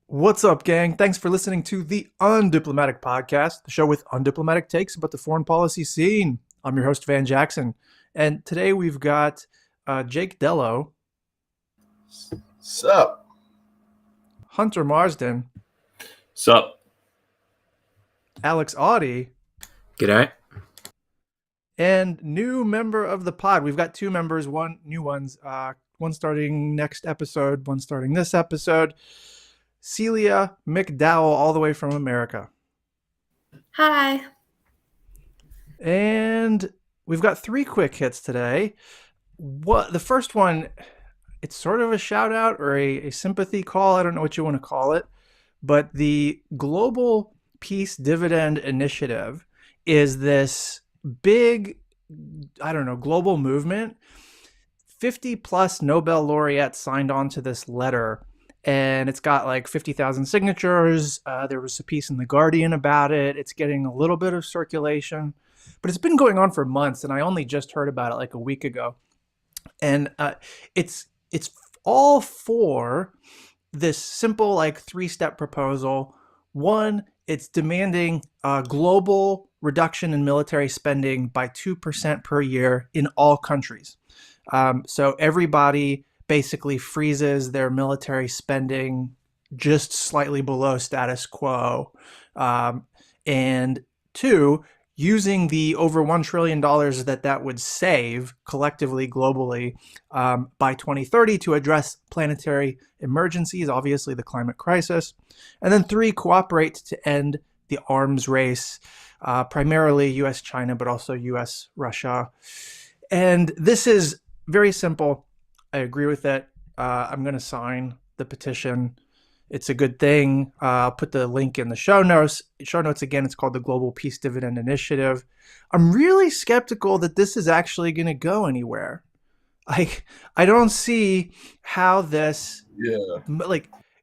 What's up, gang? Thanks for listening to the Undiplomatic Podcast, the show with undiplomatic takes about the foreign policy scene. I'm your host, Van Jackson. And today we've got Jake Dello, Sup? Hunter Marsden, Sup? Alex Audie, G'day. and new member of the pod. We've got two members, one new ones, one starting next episode, one starting this episode. Celia McDowell, all the way from America. Hi. And we've got three quick hits today. The first one, it's sort of a shout out or a sympathy call. I don't know what you want to call it. But the Global Peace Dividend Initiative is this big, global movement. 50 plus Nobel laureates signed on to this letter. And it's got like 50,000 signatures. There was a piece in The Guardian about it. It's getting a little bit of circulation. But it's been going on for months, and I only just heard about it like a week ago. And it's all for this simple like three-step proposal. One, it's demanding a global reduction in military spending by 2% per year in all countries. So everybody basically freezes their military spending just slightly below status quo. And two, using the over $1 trillion that would save collectively globally by 2030 to address planetary emergencies, obviously the climate crisis. And then three, cooperate to end the arms race, primarily US-China, but also US-Russia. And this is very simple. I agree with it. I'm going to sign the petition. It's a good thing. I'll put the link in the show notes. Again, it's called the Global Peace Dividend Initiative. I'm really skeptical that this is actually going to go anywhere. I don't see how this,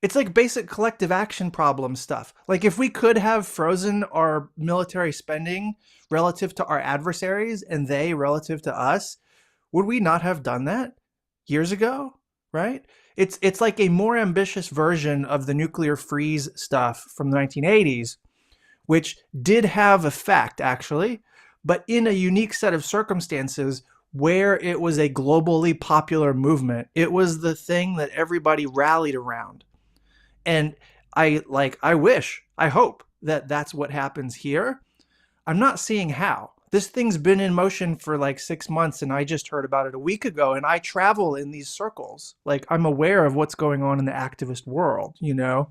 it's like basic collective action problem stuff. Like if we could have frozen our military spending relative to our adversaries and they relative to us, would we not have done that years ago? Right? It's like a more ambitious version of the nuclear freeze stuff from the 1980s, which did have effect, actually, but in a unique set of circumstances where it was a globally popular movement. It was the thing that everybody rallied around. And I hope that that's what happens here. I'm not seeing how. This thing's been in motion for like 6 months, and I just heard about it a week ago, and I travel in these circles. Like, I'm aware of what's going on in the activist world, you know?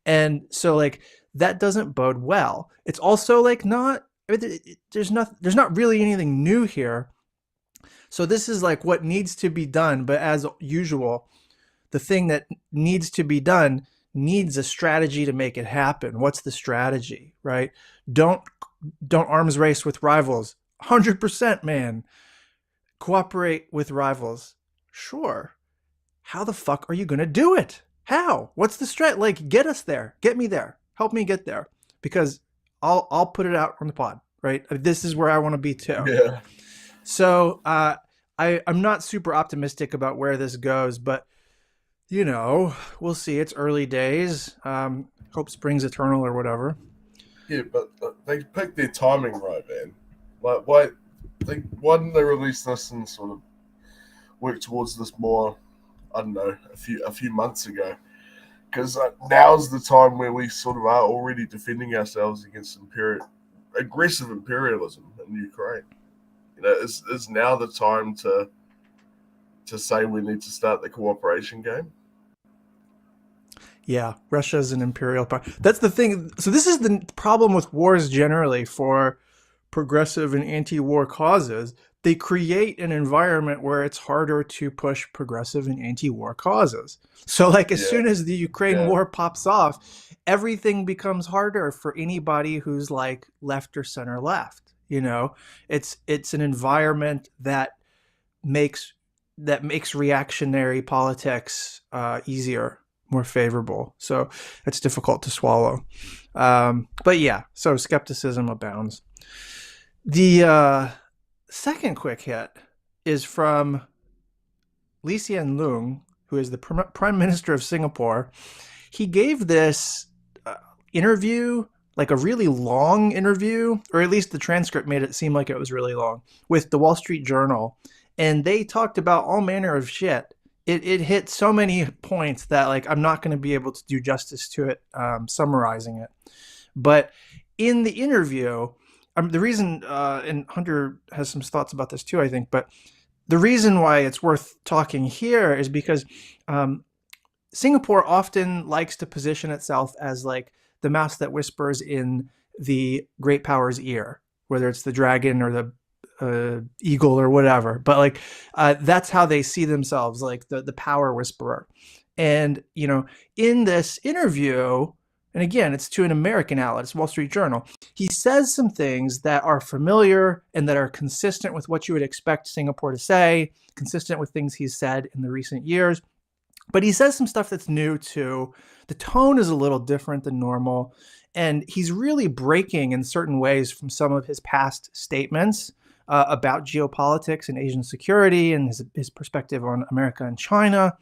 And so, like, that doesn't bode well. It's also, like, there's not really anything new here. So this is, like, what needs to be done, but as usual, the thing that needs to be done needs a strategy to make it happen. What's the strategy, right? Don't arms race with rivals. 100%, man. Cooperate with rivals. Sure. How the fuck are you going to do it? How? What's the strat? Like, get us there. Get me there. Help me get there. Because I'll put it out on the pod, right? This is where I want to be too. Yeah. So I'm not super optimistic about where this goes, but you know, we'll see. It's early days. Hope springs eternal or whatever. Yeah, but they picked their timing right, man. Like, why didn't they release this and sort of work towards this more? I don't know, a few months ago, because now's the time where we sort of are already defending ourselves against aggressive imperialism in Ukraine. You know, is now the time to say we need to start the cooperation game? Yeah, Russia is an imperial power. That's the thing. So this is the problem with wars generally for progressive and anti-war causes. They create an environment where it's harder to push progressive and anti-war causes. So like as soon as the Ukraine war pops off, everything becomes harder for anybody who's like left or center left. You know, it's an environment that makes reactionary politics easier, more favorable. So it's difficult to swallow. But yeah, so skepticism abounds. The second quick hit is from Lee Hsien Loong, who is the Prime Minister of Singapore. he gave this interview, like a really long interview, or at least the transcript made it seem like it was really long, with the Wall Street Journal. And they talked about all manner of shit. It hit so many points that like I'm not going to be able to do justice to it summarizing it. But in the interview, the reason, and Hunter has some thoughts about this too, I think, but the reason why it's worth talking here is because Singapore often likes to position itself as like the mouse that whispers in the great power's ear, whether it's the dragon or the eagle or whatever. But like that's how they see themselves, like the power whisperer. And you know, in this interview, and again, it's to an American outlet, it's Wall Street Journal. He says some things that are familiar and that are consistent with what you would expect Singapore to say, consistent with things he's said in the recent years. But he says some stuff that's new too. The tone is a little different than normal. And he's really breaking in certain ways from some of his past statements about geopolitics and Asian security and his perspective on America and China.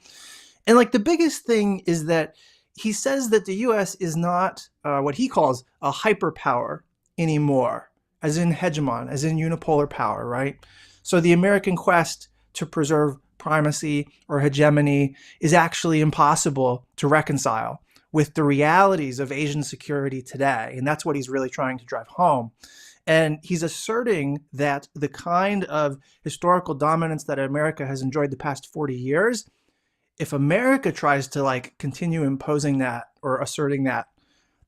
And like the biggest thing is that he says that the US is not what he calls a hyperpower anymore, as in hegemon, as in unipolar power, right? So the American quest to preserve primacy or hegemony is actually impossible to reconcile with the realities of Asian security today. And that's what he's really trying to drive home. And he's asserting that the kind of historical dominance that America has enjoyed the past 40 years, if America tries to like continue imposing that or asserting that,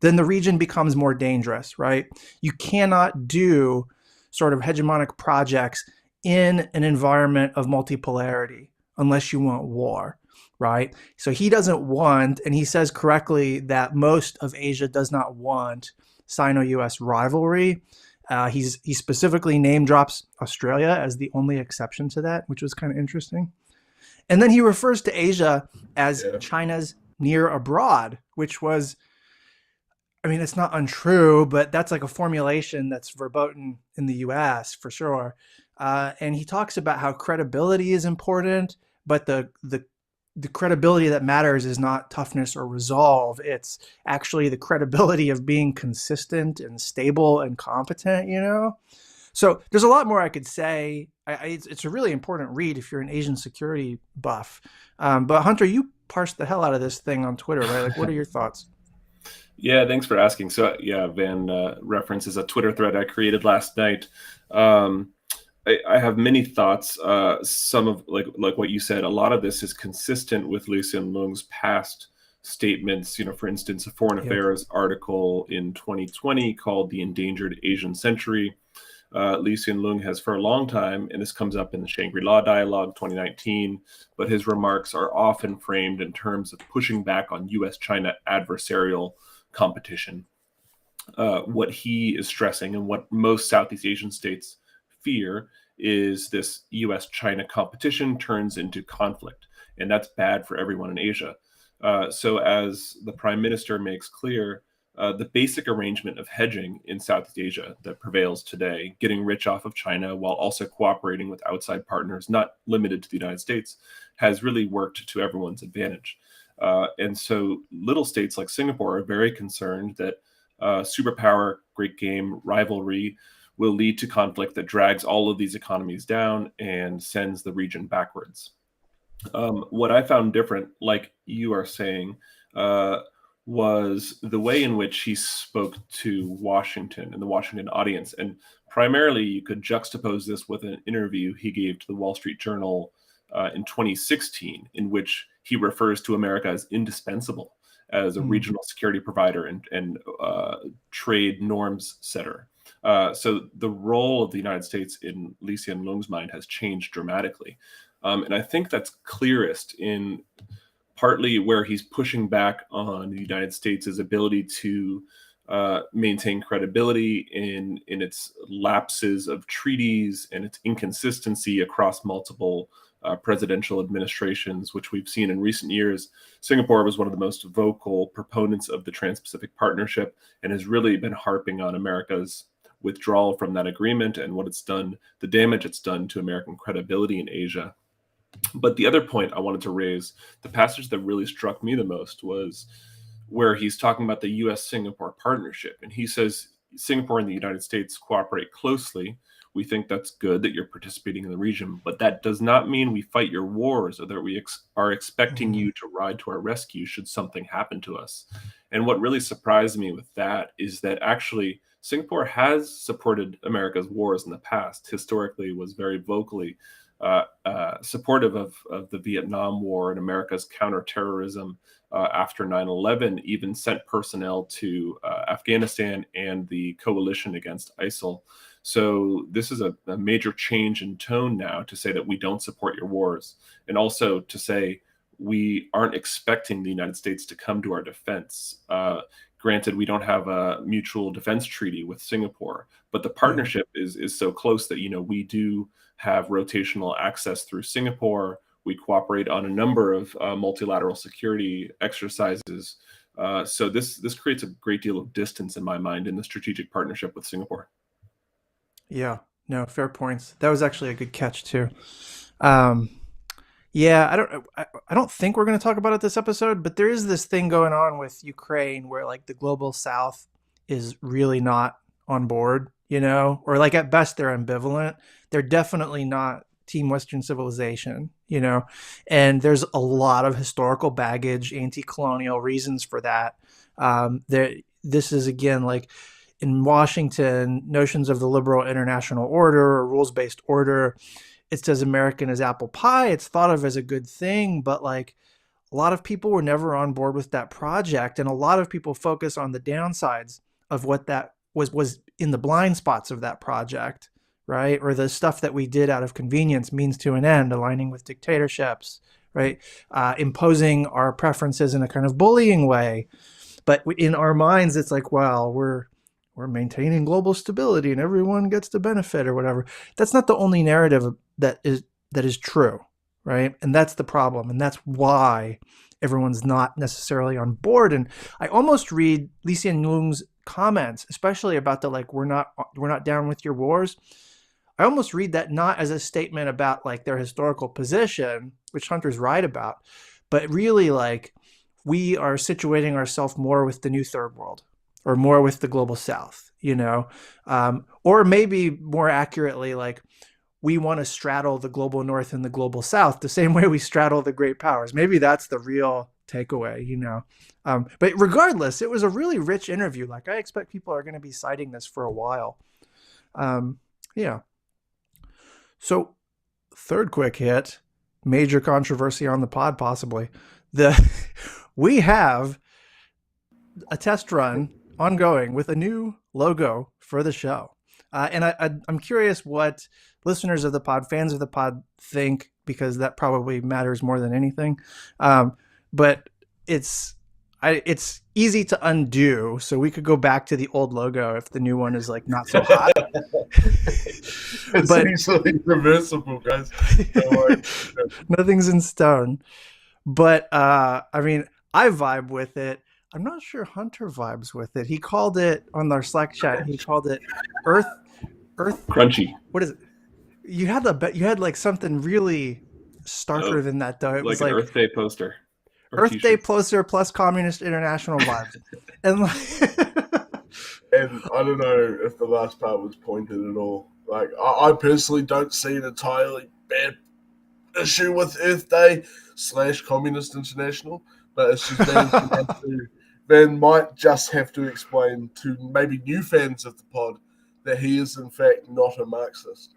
then the region becomes more dangerous, right? You cannot do sort of hegemonic projects in an environment of multipolarity unless you want war, right? So he doesn't want, and he says correctly that most of Asia does not want Sino-US rivalry. He specifically name drops Australia as the only exception to that, which was kind of interesting. And then he refers to Asia as China's near abroad, which was, I mean, it's not untrue, but that's like a formulation that's verboten in the US for sure. And he talks about how credibility is important, but the credibility that matters is not toughness or resolve. It's actually the credibility of being consistent and stable and competent, you know? So there's a lot more I could say. It's a really important read if you're an Asian security buff. But Hunter, you parsed the hell out of this thing on Twitter, right? Like, what are your thoughts? Yeah, thanks for asking. So yeah, Van references a Twitter thread I created last night. I have many thoughts. Some of like what you said, a lot of this is consistent with Lee Hsien Loong's past statements. You know, for instance, a foreign affairs article in 2020 called "The Endangered Asian Century." Lee Hsien Loong has for a long time, and this comes up in the Shangri-La Dialogue 2019, but his remarks are often framed in terms of pushing back on U.S.-China adversarial competition. What he is stressing and what most Southeast Asian states fear is this U.S.-China competition turns into conflict, and that's bad for everyone in Asia. So as the Prime Minister makes clear, the basic arrangement of hedging in Southeast Asia that prevails today, getting rich off of China while also cooperating with outside partners, not limited to the United States, has really worked to everyone's advantage. And so little states like Singapore are very concerned that superpower, great game, rivalry will lead to conflict that drags all of these economies down and sends the region backwards. What I found different, like you are saying, was the way in which he spoke to Washington and the Washington audience. And primarily, you could juxtapose this with an interview he gave to the Wall Street Journal in 2016, in which he refers to America as indispensable as a regional security provider and trade norms setter. So the role of the United States in Lee Hsien Loong's mind has changed dramatically. And I think that's clearest in partly where he's pushing back on the United States' ability to maintain credibility in its lapses of treaties and its inconsistency across multiple presidential administrations, which we've seen in recent years. Singapore was one of the most vocal proponents of the Trans-Pacific Partnership and has really been harping on America's withdrawal from that agreement and what it's done, the damage it's done to American credibility in Asia. But the other point I wanted to raise, the passage that really struck me the most was where he's talking about the U.S.-Singapore partnership, and he says Singapore and the United States cooperate closely. We think that's good that you're participating in the region, but that does not mean we fight your wars or that we are expecting you to ride to our rescue should something happen to us. And what really surprised me with that is that actually Singapore has supported America's wars in the past. Historically, was very vocally supportive of the Vietnam War and America's counterterrorism after 9/11, even sent personnel to Afghanistan and the coalition against ISIL. So this is a major change in tone now to say that we don't support your wars, and also to say we aren't expecting the United States to come to our defense. Granted, we don't have a mutual defense treaty with Singapore, but the partnership is so close that, we do have rotational access through Singapore. We cooperate on a number of multilateral security exercises. So this creates a great deal of distance in my mind in the strategic partnership with Singapore. Yeah, no, fair points. That was actually a good catch too. Yeah, I don't think we're going to talk about it this episode, but there is this thing going on with Ukraine where like the global South is really not on board, or like at best they're ambivalent. They're definitely not Team Western Civilization, and there's a lot of historical baggage, anti-colonial reasons for that. This is again like in Washington, notions of the liberal international order or rules-based order. It's as American as apple pie. It's thought of as a good thing, but like a lot of people were never on board with that project, and a lot of people focus on the downsides of what that was in the blind spots of that project, right? Or the stuff that we did out of convenience, means to an end, aligning with dictatorships, right? Imposing our preferences in a kind of bullying way. But in our minds, it's like, well, we're maintaining global stability and everyone gets to benefit or whatever. That's not the only narrative that is true, right? And that's the problem. And that's why everyone's not necessarily on board. And I almost read Lee Hsien Loong's comments, especially about the like, we're not down with your wars. I almost read that not as a statement about like their historical position, which Hunter's right about, but really like we are situating ourselves more with the new third world or more with the global South, or maybe more accurately, like we want to straddle the global North and the global South the same way we straddle the great powers. Maybe that's the real takeaway, But regardless, it was a really rich interview. Like I expect people are going to be citing this for a while. Yeah. So third quick hit, major controversy on the pod, possibly. We have a test run ongoing with a new logo for the show. And I'm curious what listeners of the pod, fans of the pod think, because that probably matters more than anything. But it's easy to undo. So we could go back to the old logo if the new one is like not so hot. It's easily reversible, guys. Nothing's in stone. But I mean, I vibe with it. I'm not sure Hunter vibes with it. He called it on our Slack chat. He called it Earth Crunchy. What is it? You had like something really starker than that though. It was like an Earth Day poster. Earth Day poster plus Communist International vibes. And and I don't know if the last part was pointed at all. Like I personally don't see an entirely bad issue with Earth Day / Communist International, but it's just Ben might just have to explain to maybe new fans of the pod that he is in fact not a Marxist.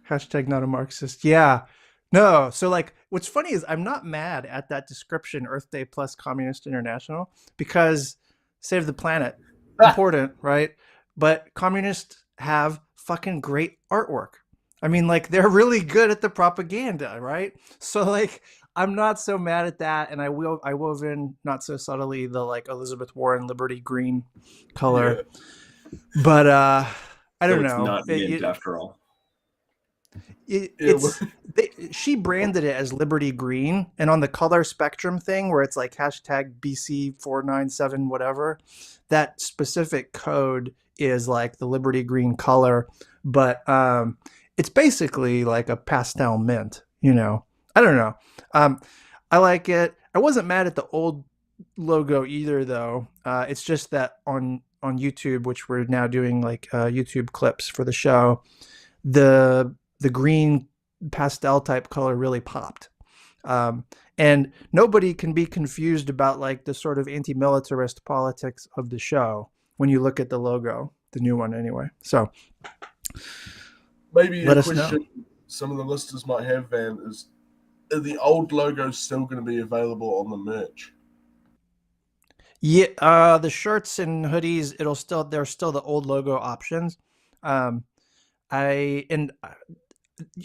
Hashtag not a Marxist. Yeah. No. So like what's funny is I'm not mad at that description, Earth Day plus Communist International, because save the planet. Important, right? But communists have fucking great artwork. I mean, like they're really good at the propaganda, right? So like I'm not so mad at that, and I wove in not so subtly the like Elizabeth Warren Liberty Green color. Yeah. But I don't know. It's not mint after all. She branded it as Liberty Green, and on the color spectrum thing where it's like hashtag BC497 whatever, that specific code is like the Liberty Green color, but it's basically like a pastel mint, I don't know. I like it. I wasn't mad at the old logo either, though. It's just that on YouTube, which we're now doing like YouTube clips for the show, the green pastel type color really popped. And nobody can be confused about like the sort of anti-militarist politics of the show when you look at the logo, the new one anyway. So Maybe let a us know. question some of the listeners might have, Van, is are the old logos still going to be available on the merch? Yeah, the shirts and hoodies, there's still the old logo options. Um, I and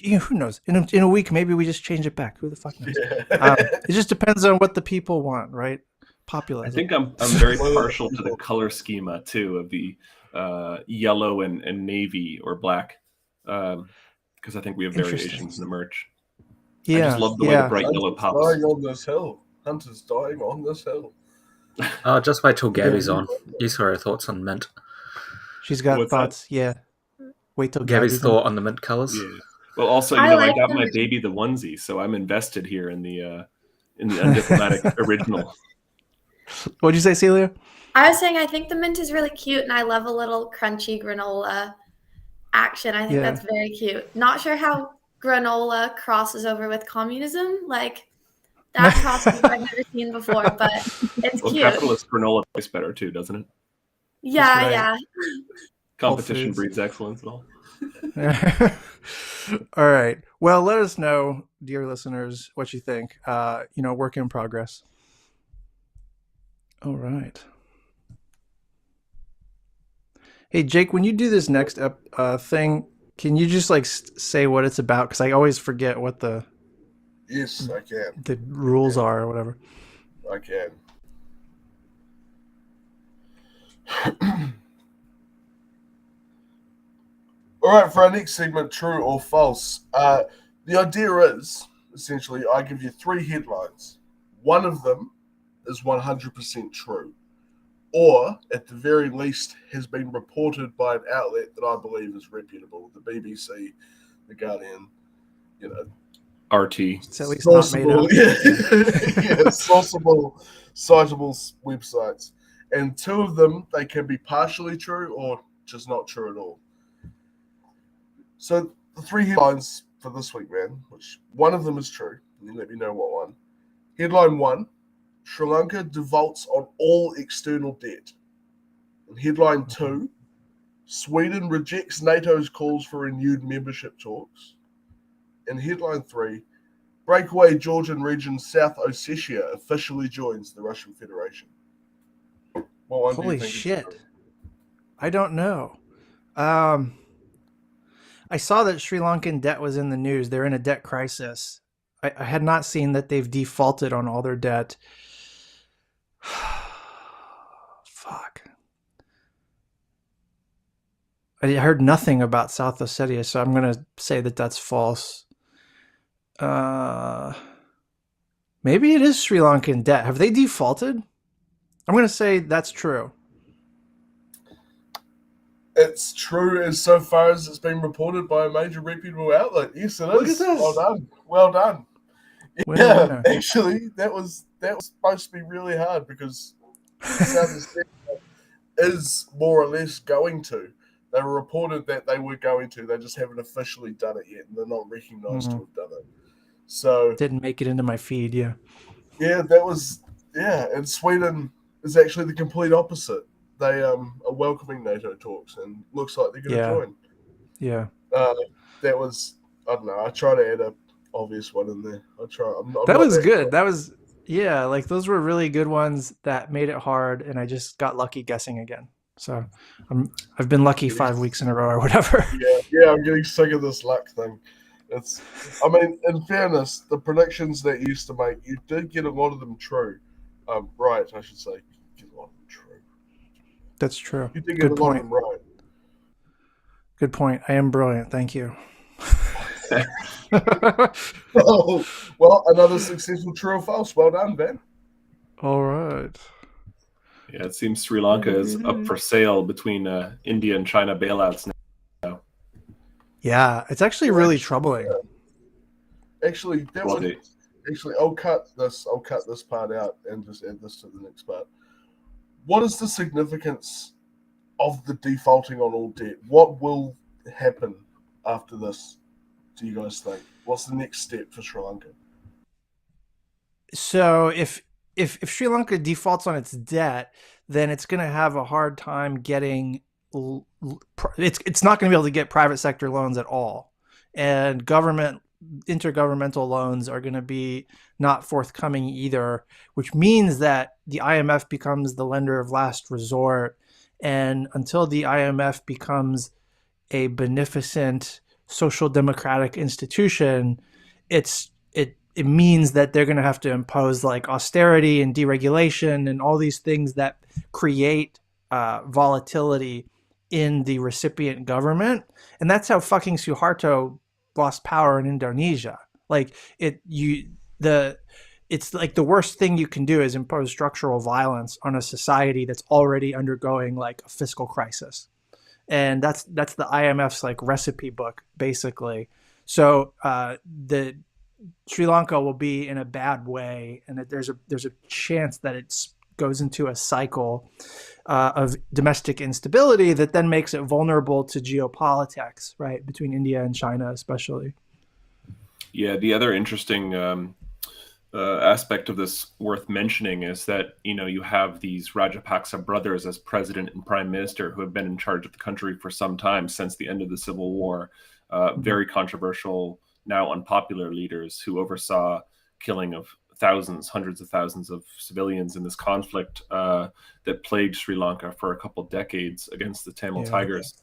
who knows? In a week, maybe we just change it back. Who the fuck knows? Yeah. It just depends on what the people want, right? I Populism. think I'm very partial to the color schema too of the yellow and navy or black, because I think we have variations in the merch. I just love the way the bright yellow pops. Dying on this hill. Hunter's dying on this hill. Just wait till Gabby's on. You saw her thoughts on mint. She's got What's thoughts. that? Yeah. Wait till Gabby's thought on the mint colors. Yeah. Well, also, I I like got them. my baby the onesie, so I'm invested here in the undiplomatic original. What'd you say, Celia? I was saying I think the mint is really cute, and I love a little crunchy granola action. I think Yeah. that's very cute. Not sure how granola crosses over with communism. Like that crossover I've never seen before, but it's Well, cute. capitalist granola tastes better too, doesn't it? Yeah, right. yeah. Competition Foods. breeds excellence and all. All right. Well, let us know, dear listeners, what you think. Work in progress. All right. Hey, Jake, when you do this next thing, can you just like say what it's about? Because I always forget what the Yes, I can. the rules are or whatever. I can. All right, for our next segment, true or false. The idea is, essentially, I give you 3 headlines. One of them is 100% true, or at the very least has been reported by an outlet that I believe is reputable, the BBC, the Guardian, RT. It's at least not made up. Sourceable, citable websites. And 2 of them, they can be partially true or just not true at all. So the 3 headlines for this week, man, which one of them is true, and you let me know what one. Headline 1, Sri Lanka defaults on all external debt. And headline 2, Sweden rejects NATO's calls for renewed membership talks. And headline 3, breakaway Georgian region South Ossetia officially joins the Russian Federation. What one do you Holy think shit. is true? I don't know. I saw that Sri Lankan debt was in the news. They're in a debt crisis. I had not seen that they've defaulted on all their debt. Fuck. I heard nothing about South Ossetia, so I'm going to say that that's false. Maybe it is Sri Lankan debt. Have they defaulted? I'm going to say that's true. It's true as so far as it's been reported by a major reputable outlet. Yes, it is. Look at this. Well done. Well done. Winner, Yeah, winner. actually, that was supposed to be really hard because South Australia is more or less going to. They were reported that they were going to. They just haven't officially done it yet, and they're not recognised to have done it. So Didn't make it into my feed, yeah. yeah, and Sweden is actually the complete opposite. They are welcoming NATO talks, and looks like they're going to join. Yeah. That was, I don't know. I try to add a obvious one in there. That was good. That was, yeah, like those were really good ones that made it hard, and I just got lucky guessing again. So I've been lucky 5 weeks in a row or whatever. Yeah, I'm getting sick of this luck thing. In fairness, the predictions that you used to make, you did get a lot of them true. Right, I should say. Get a lot of them true. That's true. You did get a lot of them right. Good point. I am brilliant. Thank you. Oh, well, another successful true or false. Well done, Ben. All right. Yeah, it seems Sri Lanka is up for sale between India and China bailouts now. Yeah, it's actually really troubling. Actually, Actually, I'll cut this. I'll cut this part out and just add this to the next part. What is the significance of the defaulting on all debt? What will happen after this? Do you guys think? What's the next step for Sri Lanka? So if Sri Lanka defaults on its debt, then it's going to have a hard time getting. It's not going to be able to get private sector loans at all, and intergovernmental loans are going to be not forthcoming either, which means that the IMF becomes the lender of last resort. And until the IMF becomes a beneficent social democratic institution, it means that they're going to have to impose like austerity and deregulation and all these things that create volatility in the recipient government. And that's how fucking Suharto lost power in Indonesia. Like it's like the worst thing you can do is impose structural violence on a society that's already undergoing like a fiscal crisis. And that's the IMF's like recipe book basically. So the Sri Lanka will be in a bad way, and that there's a chance that it goes into a cycle of domestic instability that then makes it vulnerable to geopolitics, right, between India and China especially. Yeah, the other interesting aspect of this worth mentioning is that you have these Rajapaksa brothers as president and prime minister who have been in charge of the country for some time since the end of the civil war. Very controversial, now unpopular leaders who oversaw killing of thousands, hundreds of thousands of civilians in this conflict that plagued Sri Lanka for a couple decades against the Tamil Tigers.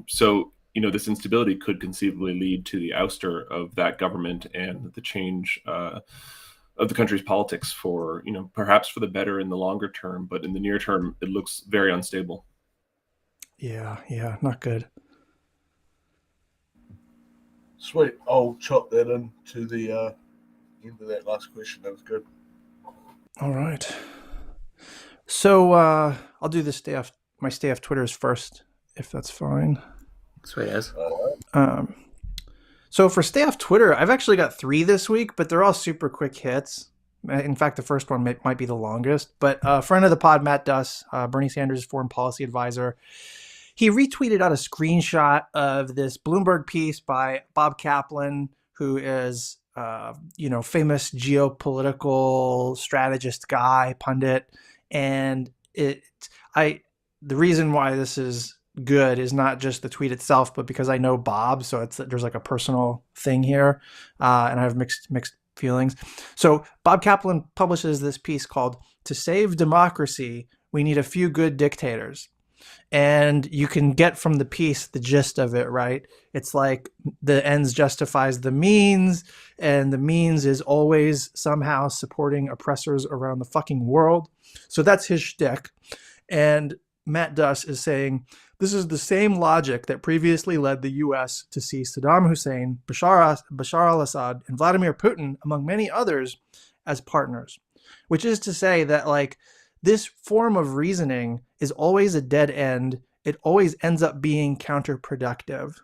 So this instability could conceivably lead to the ouster of that government and the change of the country's politics for, perhaps for the better in the longer term, but in the near term, it looks very unstable. Yeah, not good. Sweet. I'll chop that into the end of that last question. That was good. All right. So I'll do my stay off Twitters first, if that's fine. Sweet as. So for stay off Twitter, I've actually got 3 this week, but they're all super quick hits. In fact, the first one might be the longest. But a friend of the pod, Matt Duss, Bernie Sanders' foreign policy advisor, he retweeted out a screenshot of this Bloomberg piece by Bob Kaplan, who is famous geopolitical strategist guy, pundit. And the reason why this is good is not just the tweet itself, but because I know Bob, so there's like a personal thing here, and I have mixed feelings. So Bob Kaplan publishes this piece called "To Save Democracy, We Need a Few Good Dictators." And you can get from the piece the gist of it, right? It's like the ends justifies the means, and the means is always somehow supporting oppressors around the fucking world. So that's his shtick. And Matt Duss is saying, this is the same logic that previously led the U.S. to see Saddam Hussein, Bashar al-Assad, and Vladimir Putin, among many others, as partners. Which is to say that, like, this form of reasoning is always a dead end. It always ends up being counterproductive,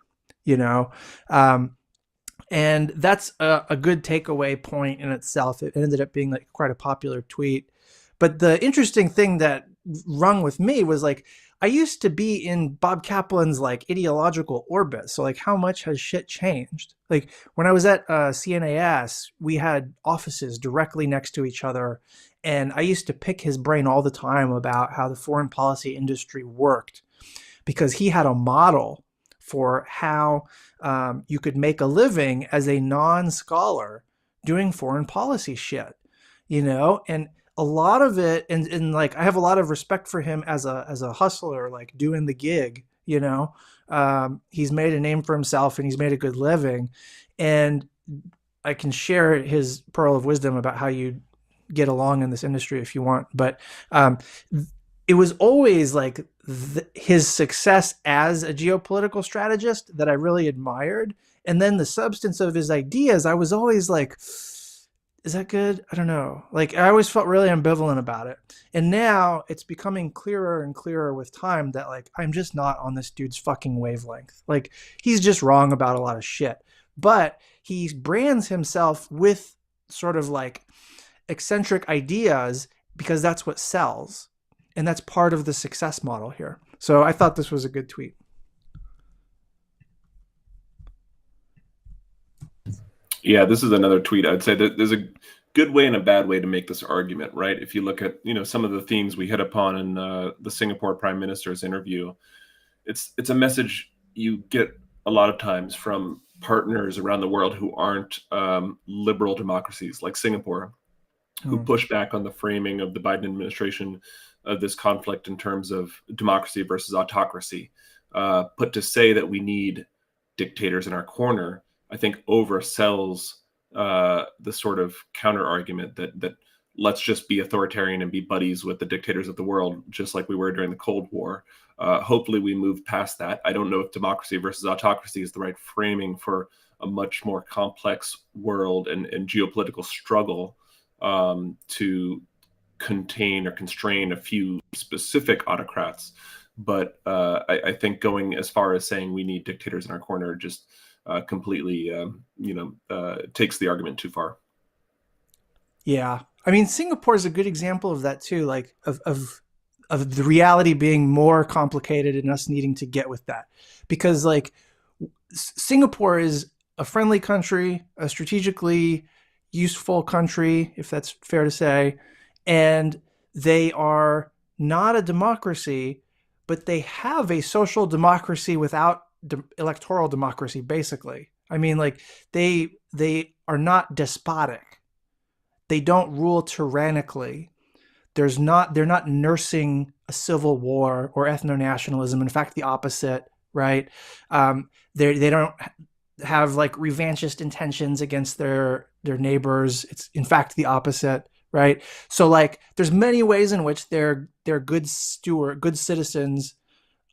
and that's a good takeaway point in itself. It ended up being like quite a popular tweet. But the interesting thing that rung with me was like, I used to be in Bob Kaplan's like ideological orbit. So like, how much has shit changed? Like when I was at CNAS, we had offices directly next to each other. And I used to pick his brain all the time about how the foreign policy industry worked, because he had a model for how you could make a living as a non-scholar doing foreign policy shit, and a lot of it, and like, I have a lot of respect for him as a hustler, like doing the gig, he's made a name for himself and he's made a good living. And I can share his pearl of wisdom about how you get along in this industry if you want. But it was always like his success as a geopolitical strategist that I really admired. And then the substance of his ideas, I was always like, is that good? I don't know. Like, I always felt really ambivalent about it. And now it's becoming clearer and clearer with time that, like, I'm just not on this dude's fucking wavelength. Like, he's just wrong about a lot of shit. But he brands himself with sort of like eccentric ideas because that's what sells. And that's part of the success model here. So I thought this was a good tweet. Yeah, this is another tweet. I'd say that there's a good way and a bad way to make this argument, right? If you look at, some of the themes we hit upon in the Singapore Prime Minister's interview, it's a message you get a lot of times from partners around the world who aren't liberal democracies like Singapore, who push back on the framing of the Biden administration of this conflict in terms of democracy versus autocracy. But to say that we need dictators in our corner, I think oversells the sort of counter argument that let's just be authoritarian and be buddies with the dictators of the world, just like we were during the Cold War. Hopefully we move past that. I don't know if democracy versus autocracy is the right framing for a much more complex world and geopolitical struggle to contain or constrain a few specific autocrats. But I think going as far as saying we need dictators in our corner just completely, takes the argument too far. Yeah. I mean, Singapore is a good example of that too, like of the reality being more complicated and us needing to get with that. Because like Singapore is a friendly country, a strategically useful country, if that's fair to say, and they are not a democracy, but they have a social democracy without electoral democracy, basically. I mean, like they are not despotic. They don't rule tyrannically. They're not nursing a civil war or ethno-nationalism. In fact, the opposite, right? They don't have like revanchist intentions against their neighbors. It's in fact the opposite, right? So like there's many ways in which they're good citizens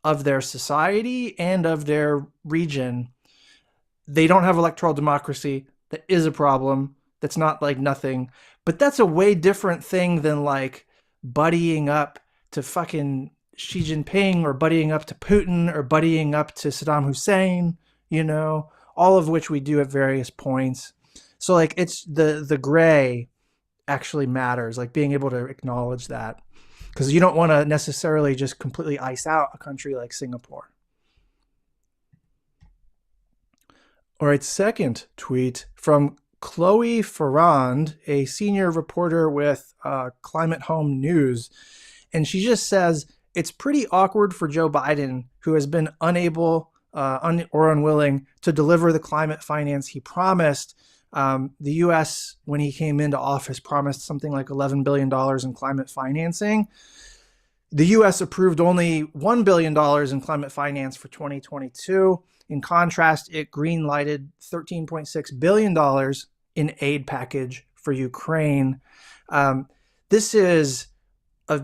of their society and of their region. They don't have electoral democracy. That is a problem. That's not like nothing. But that's a way different thing than like buddying up to fucking Xi Jinping or buddying up to Putin or buddying up to Saddam Hussein, all of which we do at various points. So like it's the gray actually matters, like being able to acknowledge that. Because you don't want to necessarily just completely ice out a country like Singapore. All right, second tweet from Chloe Ferrand, a senior reporter with Climate Home News. And she just says, it's pretty awkward for Joe Biden, who has been unable or unwilling to deliver the climate finance he promised. The U.S., when he came into office, promised something like $11 billion in climate financing. The U.S. approved only $1 billion in climate finance for 2022. In contrast, it green-lighted $13.6 billion in aid package for Ukraine. This is a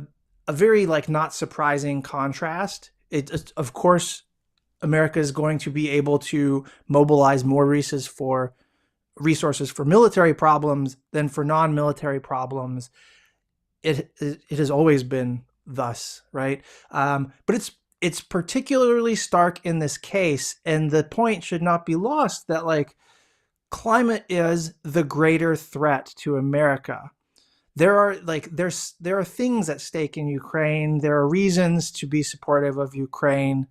very like not surprising contrast. Of course, America is going to be able to mobilize more resources for military problems than for non-military problems. It has always been thus, right? But it's particularly stark in this case, and the point should not be lost that like climate is the greater threat to America. There are things at stake in Ukraine. There are reasons to be supportive of Ukraine.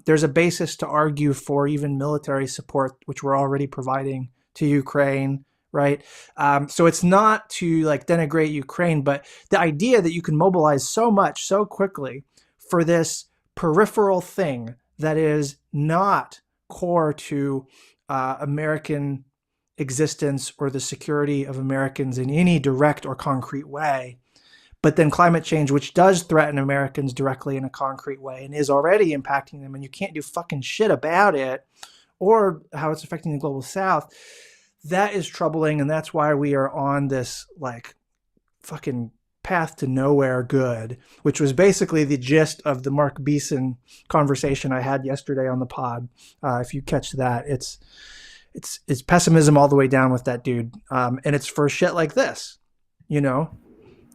There's a basis to argue for even military support, which we're already providing to Ukraine, right? So it's not to like denigrate Ukraine, but the idea that you can mobilize so much so quickly for this peripheral thing that is not core to American existence or the security of Americans in any direct or concrete way. But then climate change, which does threaten Americans directly in a concrete way and is already impacting them, and you can't do fucking shit about it, or how it's affecting the global south, that is troubling. And that's why we are on this like fucking path to nowhere good, which was basically the gist of the Mark Beeson conversation I had yesterday on the pod. If you catch that, it's pessimism all the way down with that dude. And it's for shit like this,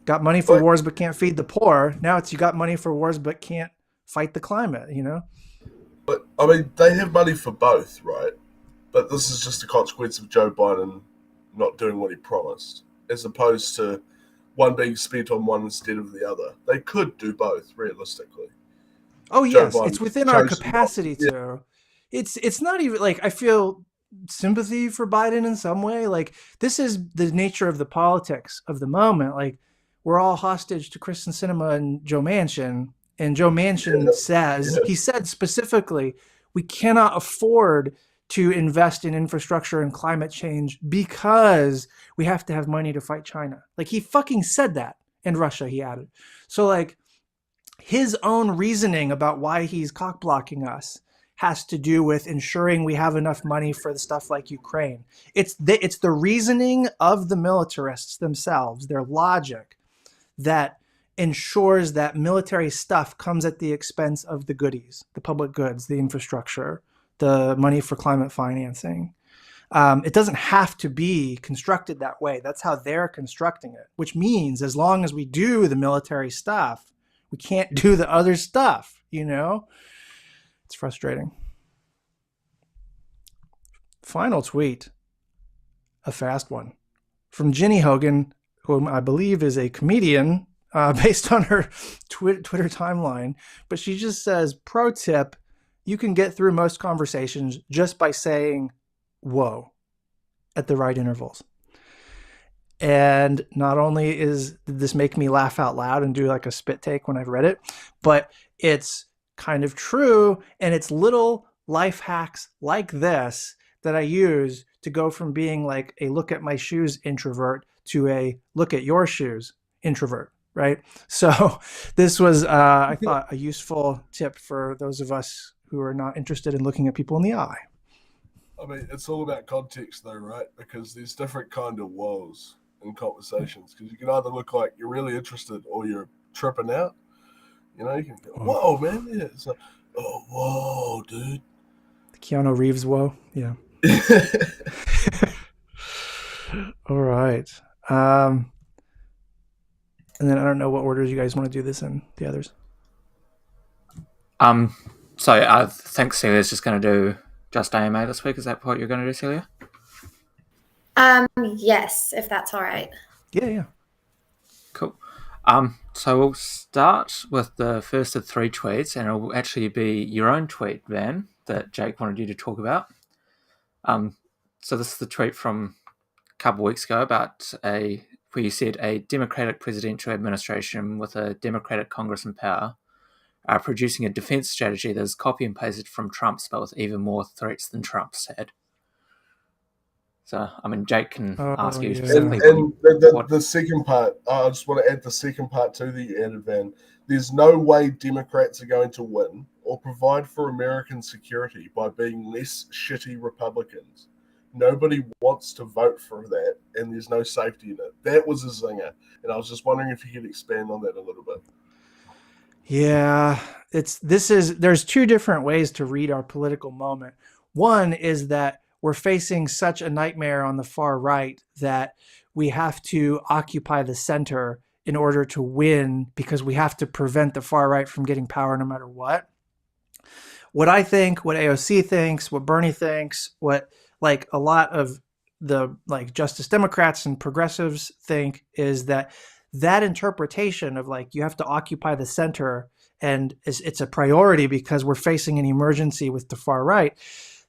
got money for wars, but can't feed the poor. Now it's, you got money for wars, but can't fight the climate, But I mean, they have money for both, right? But this is just a consequence of Joe Biden not doing what he promised, as opposed to one being spent on one instead of the other. They could do both, realistically. Oh Joe yes, it's Biden within our chose not to. capacity to. It's not even like I feel sympathy for Biden in some way. Like this is the nature of the politics of the moment. Like we're all hostage to Kristen Sinema and Joe Manchin, and Joe Manchin he said specifically, we cannot afford to invest in infrastructure and climate change because we have to have money to fight China. Like he fucking said that. And Russia, he added. So like his own reasoning about why he's cock blocking us has to do with ensuring we have enough money for the stuff like Ukraine. It's the reasoning of the militarists themselves, their logic, that ensures that military stuff comes at the expense of the goodies, the public goods, the infrastructure, the money for climate financing. It doesn't have to be constructed that way. That's how they're constructing it, which means as long as we do the military stuff, we can't do the other stuff, you know? It's frustrating. Final tweet, a fast one, from Ginny Hogan, whom I believe is a comedian based on her Twitter timeline. But she just says, pro tip, you can get through most conversations just by saying, whoa, at the right intervals. And not only did this make me laugh out loud and do like a spit take when I've read it, but it's kind of true. And it's little life hacks like this that I use to go from being like a look at my shoes introvert to a look at your shoes introvert, right? So this was, I thought, a useful tip for those of us who are not interested in looking at people in the eye. I mean, it's all about context though, right? Because there's different kind of woes in conversations, because you can either look like you're really interested or you're tripping out. You know, you can go, whoa, man. Yeah. It's like, oh, whoa, dude. The Keanu Reeves whoa. Yeah. All right. And then I don't know what order you guys want to do this in, the others. So I think Celia's just going to do just AMA this week. Is that what you're going to do, Celia? Yes, if that's all right. Yeah. Cool. So we'll start with the first of three tweets, and it'll actually be your own tweet, Van, that Jake wanted you to talk about. So this is the tweet from a couple of weeks ago about where you said a Democratic presidential administration with a Democratic Congress in power are producing a defense strategy that is copy and pasted from Trump's, but with even more threats than Trump's had. So, I mean, Jake can ask you specifically. And the second part, I just want to add the second part to the added, Van. There's no way Democrats are going to win or provide for American security by being less shitty Republicans. Nobody wants to vote for that, and there's no safety in it. That was a zinger, and I was just wondering if you could expand on that a little bit. Yeah, there's two different ways to read our political moment. One is that we're facing such a nightmare on the far right that we have to occupy the center in order to win, because we have to prevent the far right from getting power no matter what. What I think, what AOC thinks, what Bernie thinks, what like a lot of the like Justice Democrats and progressives think is that interpretation of like you have to occupy the center and it's a priority because we're facing an emergency with the far right,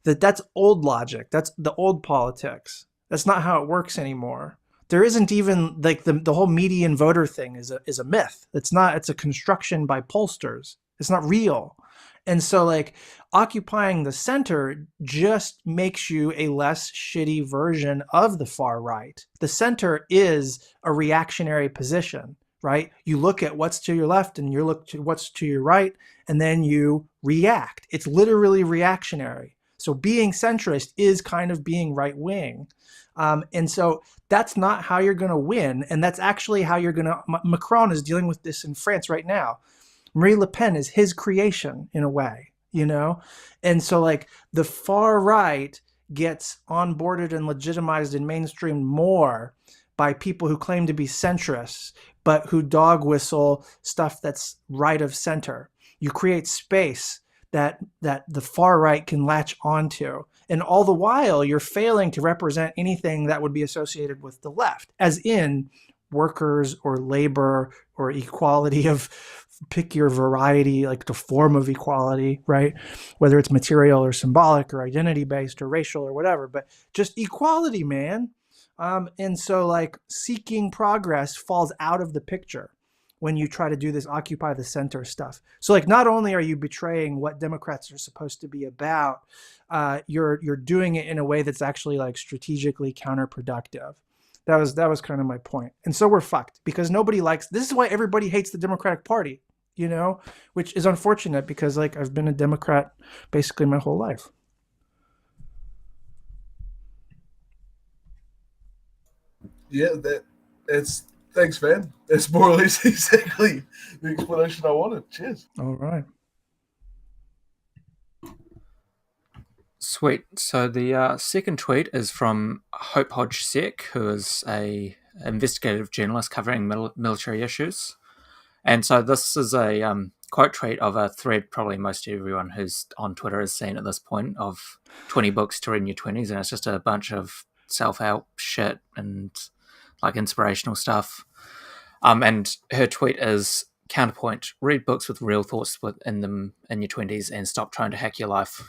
that's old logic. That's the old politics. That's not how it works anymore. There isn't even like the whole median voter thing is a myth. It's a construction by pollsters. It's not real. And so like occupying the center just makes you a less shitty version of the far right. The center is a reactionary position, right? You look at what's to your left and you look to what's to your right, and then you react. It's literally reactionary. So being centrist is kind of being right wing. And so that's not how you're going to win. And that's actually how you're going to, Macron is dealing with this in France right now. Marine Le Pen is his creation in a way, you know? And so like the far right gets onboarded and legitimized and mainstreamed more by people who claim to be centrists, but who dog whistle stuff that's right of center. You create space that the far right can latch onto. And all the while, you're failing to represent anything that would be associated with the left, as in workers or labor or equality of, pick your variety, like the form of equality, right? Whether it's material or symbolic or identity based or racial or whatever, but just equality, man. And so like seeking progress falls out of the picture when you try to do this occupy the center stuff. So like not only are you betraying what Democrats are supposed to be about, you're doing it in a way that's actually like strategically counterproductive. That was kind of my point. And so we're fucked because nobody likes, this is why everybody hates the Democratic Party, you know, which is unfortunate because like I've been a Democrat basically my whole life. Yeah, thanks, man. That's more or less exactly the explanation I wanted. Cheers. All right. Sweet. So the second tweet is from Hope Hodge Sek, who is a investigative journalist covering military issues. And so this is a quote tweet of a thread probably most everyone who's on Twitter has seen at this point of 20 books to read in your 20s. And it's just a bunch of self-help shit and like inspirational stuff. And her tweet is, counterpoint, read books with real thoughts in them in your 20s and stop trying to hack your life.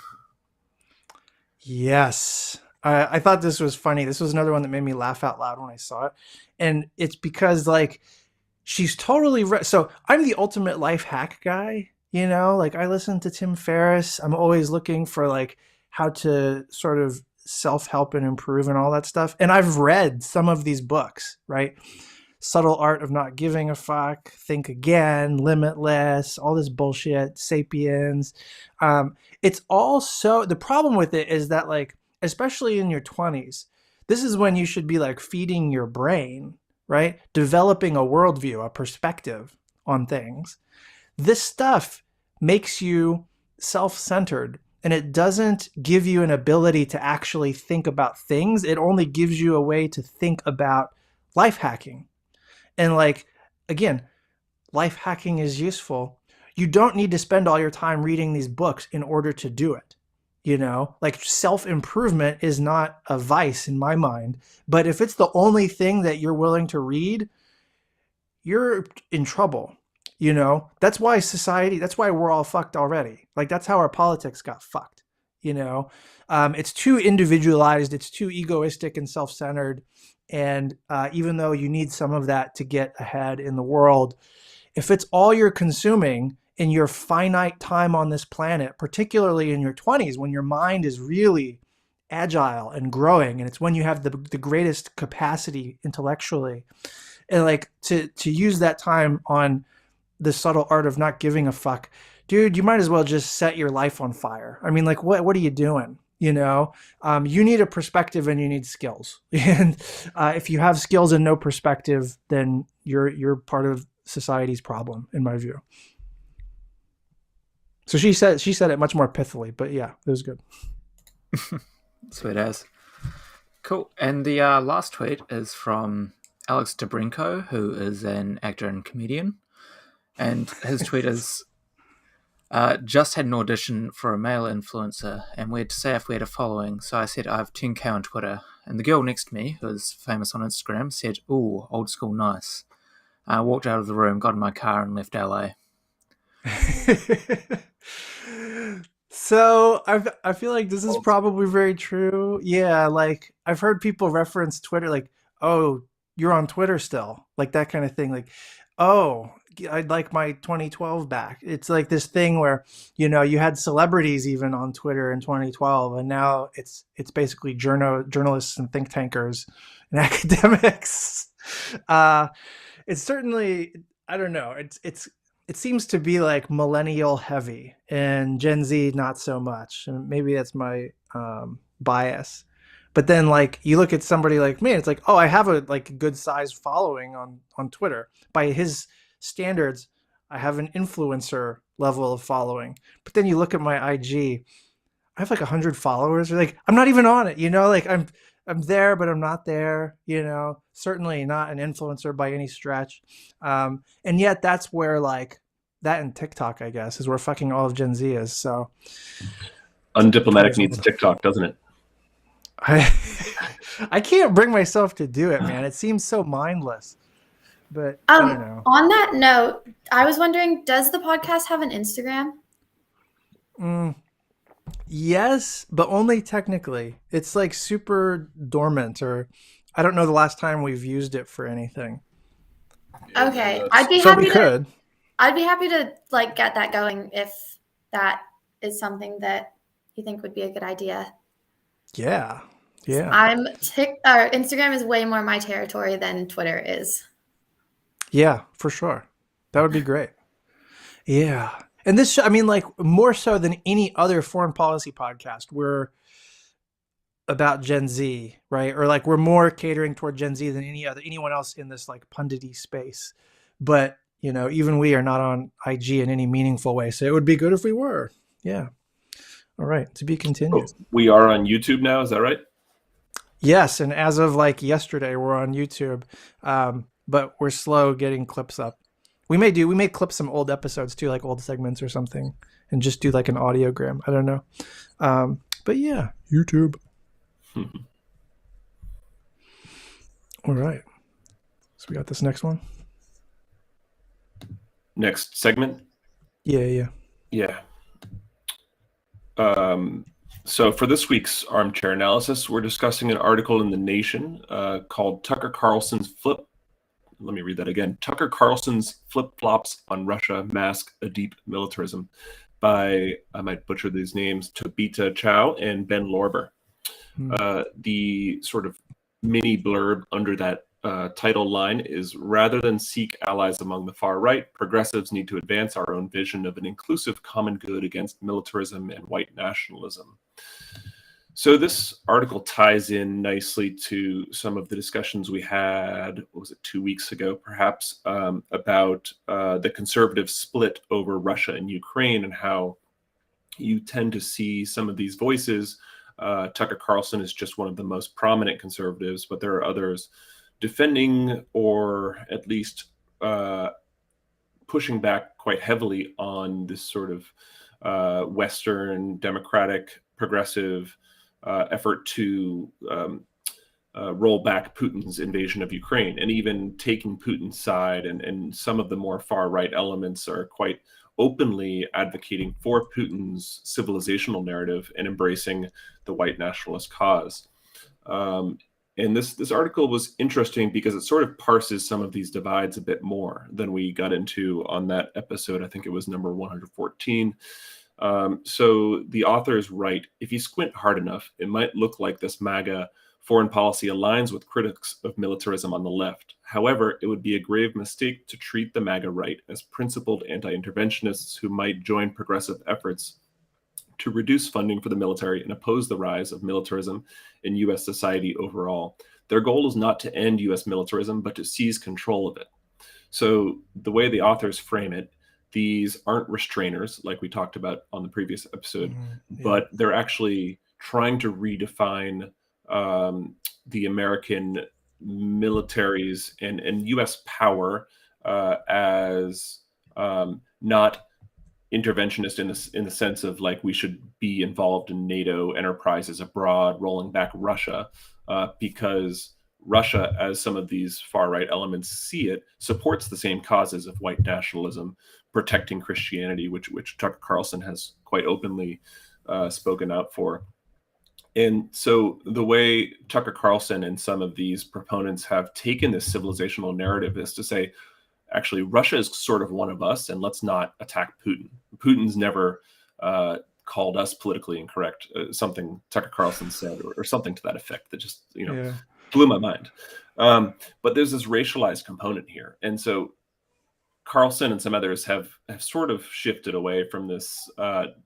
Yes. I thought this was funny. This was another one that made me laugh out loud when I saw it. And it's because like she's totally so I'm the ultimate life hack guy, you know, like I listen to Tim Ferriss. I'm always looking for like how to sort of self-help and improve and all that stuff. And I've read some of these books, right? Subtle Art of Not Giving a Fuck, Think Again, Limitless, all this bullshit, Sapiens. It's all so, the problem with it is that like, especially in your 20s, this is when you should be like feeding your brain, right? Developing a worldview, a perspective on things. This stuff makes you self-centered and it doesn't give you an ability to actually think about things. It only gives you a way to think about life hacking. And like, again, life hacking is useful. You don't need to spend all your time reading these books in order to do it. You know, like self-improvement is not a vice in my mind. But if it's the only thing that you're willing to read, you're in trouble. You know, that's why that's why we're all fucked already. Like that's how our politics got fucked. You know, it's too individualized. It's too egoistic and self-centered. And even though you need some of that to get ahead in the world, if it's all you're consuming in your finite time on this planet, particularly in your 20s, when your mind is really agile and growing, and it's when you have the greatest capacity intellectually, and like to use that time on the subtle art of not giving a fuck, dude, you might as well just set your life on fire. I mean, like, what are you doing? You know, you need a perspective and you need skills. And if you have skills and no perspective, then you're part of society's problem, in my view. So she said it much more pithily, but yeah, it was good. Sweet as. Cool. And the last tweet is from Alex Dobrinko, who is an actor and comedian. And his tweet is, just had an audition for a male influencer, and we had to say if we had a following. So I said, I have 10k on Twitter. And the girl next to me, who is famous on Instagram, said, ooh, old school nice. I walked out of the room, got in my car, and left LA. So I feel like this is probably very true. Yeah, like I've heard people reference Twitter like, oh, you're on Twitter still, like that kind of thing. Like, oh, I'd like my 2012 back. It's like this thing where, you know, you had celebrities even on Twitter in 2012, and now it's basically journalists and think tankers and academics. It's certainly, I don't know. It seems to be like millennial heavy and Gen Z not so much. And maybe that's my bias. But then like you look at somebody like me, it's like, oh, I have a like good sized following on Twitter. By his standards, I have an influencer level of following. But then you look at my IG, I have like 100 followers. Or like I'm not even on it, you know, like I'm there, but I'm not there, you know, certainly not an influencer by any stretch. And yet that's where like that and TikTok, I guess, is where fucking all of Gen Z is. So undiplomatic needs TikTok, doesn't it? I I can't bring myself to do it, man. It seems so mindless. But I don't know. On that note, I was wondering, does the podcast have an Instagram? Yes, but only technically. It's like super dormant, or I don't know the last time we've used it for anything. Yeah, Okay, no, I'd be So happy we to. could. I'd be happy to like get that going if that is something that you think would be a good idea. Yeah. Yeah. Instagram is way more my territory than Twitter is. Yeah, for sure. That would be great. Yeah. And this, I mean, like more so than any other foreign policy podcast, we're about Gen Z, right? Or like we're more catering toward Gen Z than anyone else in this like pundity space. But, even we are not on IG in any meaningful way. So it would be good if we were. Yeah. All right. To be continued. We are on YouTube now. Is that right? Yes. And as of like yesterday, we're on YouTube. But we're slow getting clips up. We may clip some old episodes too, like old segments or something, and just do like an audiogram. I don't know. But yeah, YouTube. All right. So we got this next one. Next segment. Yeah. So for this week's armchair analysis, we're discussing an article in The Nation called Tucker Carlson's Let me read that again. Tucker Carlson's Flip-Flops on Russia Mask a Deep Militarism by, I might butcher these names, Tabita Chow and Ben Lorber. The sort of mini blurb under that title line is, rather than seek allies among the far right, progressives need to advance our own vision of an inclusive common good against militarism and white nationalism. So this article ties in nicely to some of the discussions we had, 2 weeks ago, perhaps, about the conservative split over Russia and Ukraine, and how you tend to see some of these voices. Tucker Carlson is just one of the most prominent conservatives, but there are others defending or at least pushing back quite heavily on this sort of Western democratic progressive effort to roll back Putin's invasion of Ukraine, and even taking Putin's side. And some of the more far right elements are quite openly advocating for Putin's civilizational narrative and embracing the white nationalist cause. And this article was interesting because it sort of parses some of these divides a bit more than we got into on that episode. I think it was number 114. So the authors write, if you squint hard enough, it might look like this MAGA foreign policy aligns with critics of militarism on the left. However, it would be a grave mistake to treat the MAGA right as principled anti-interventionists who might join progressive efforts to reduce funding for the military and oppose the rise of militarism in U.S. society overall. Their goal is not to end U.S. militarism, but to seize control of it. So the way the authors frame it, these aren't restrainers, like we talked about on the previous episode, but they're actually trying to redefine the American militaries and U.S. power as not interventionist in the sense of like we should be involved in NATO enterprises abroad, rolling back Russia, because Russia, as some of these far right elements see it, supports the same causes of white nationalism, protecting Christianity, which Tucker Carlson has quite openly spoken out for. And so the way Tucker Carlson and some of these proponents have taken this civilizational narrative is to say, actually, Russia is sort of one of us, and let's not attack Putin. Putin's never called us politically incorrect, something Tucker Carlson said, or something to that effect that just, blew my mind. But there's this racialized component here. And so Carlson and some others have sort of shifted away from this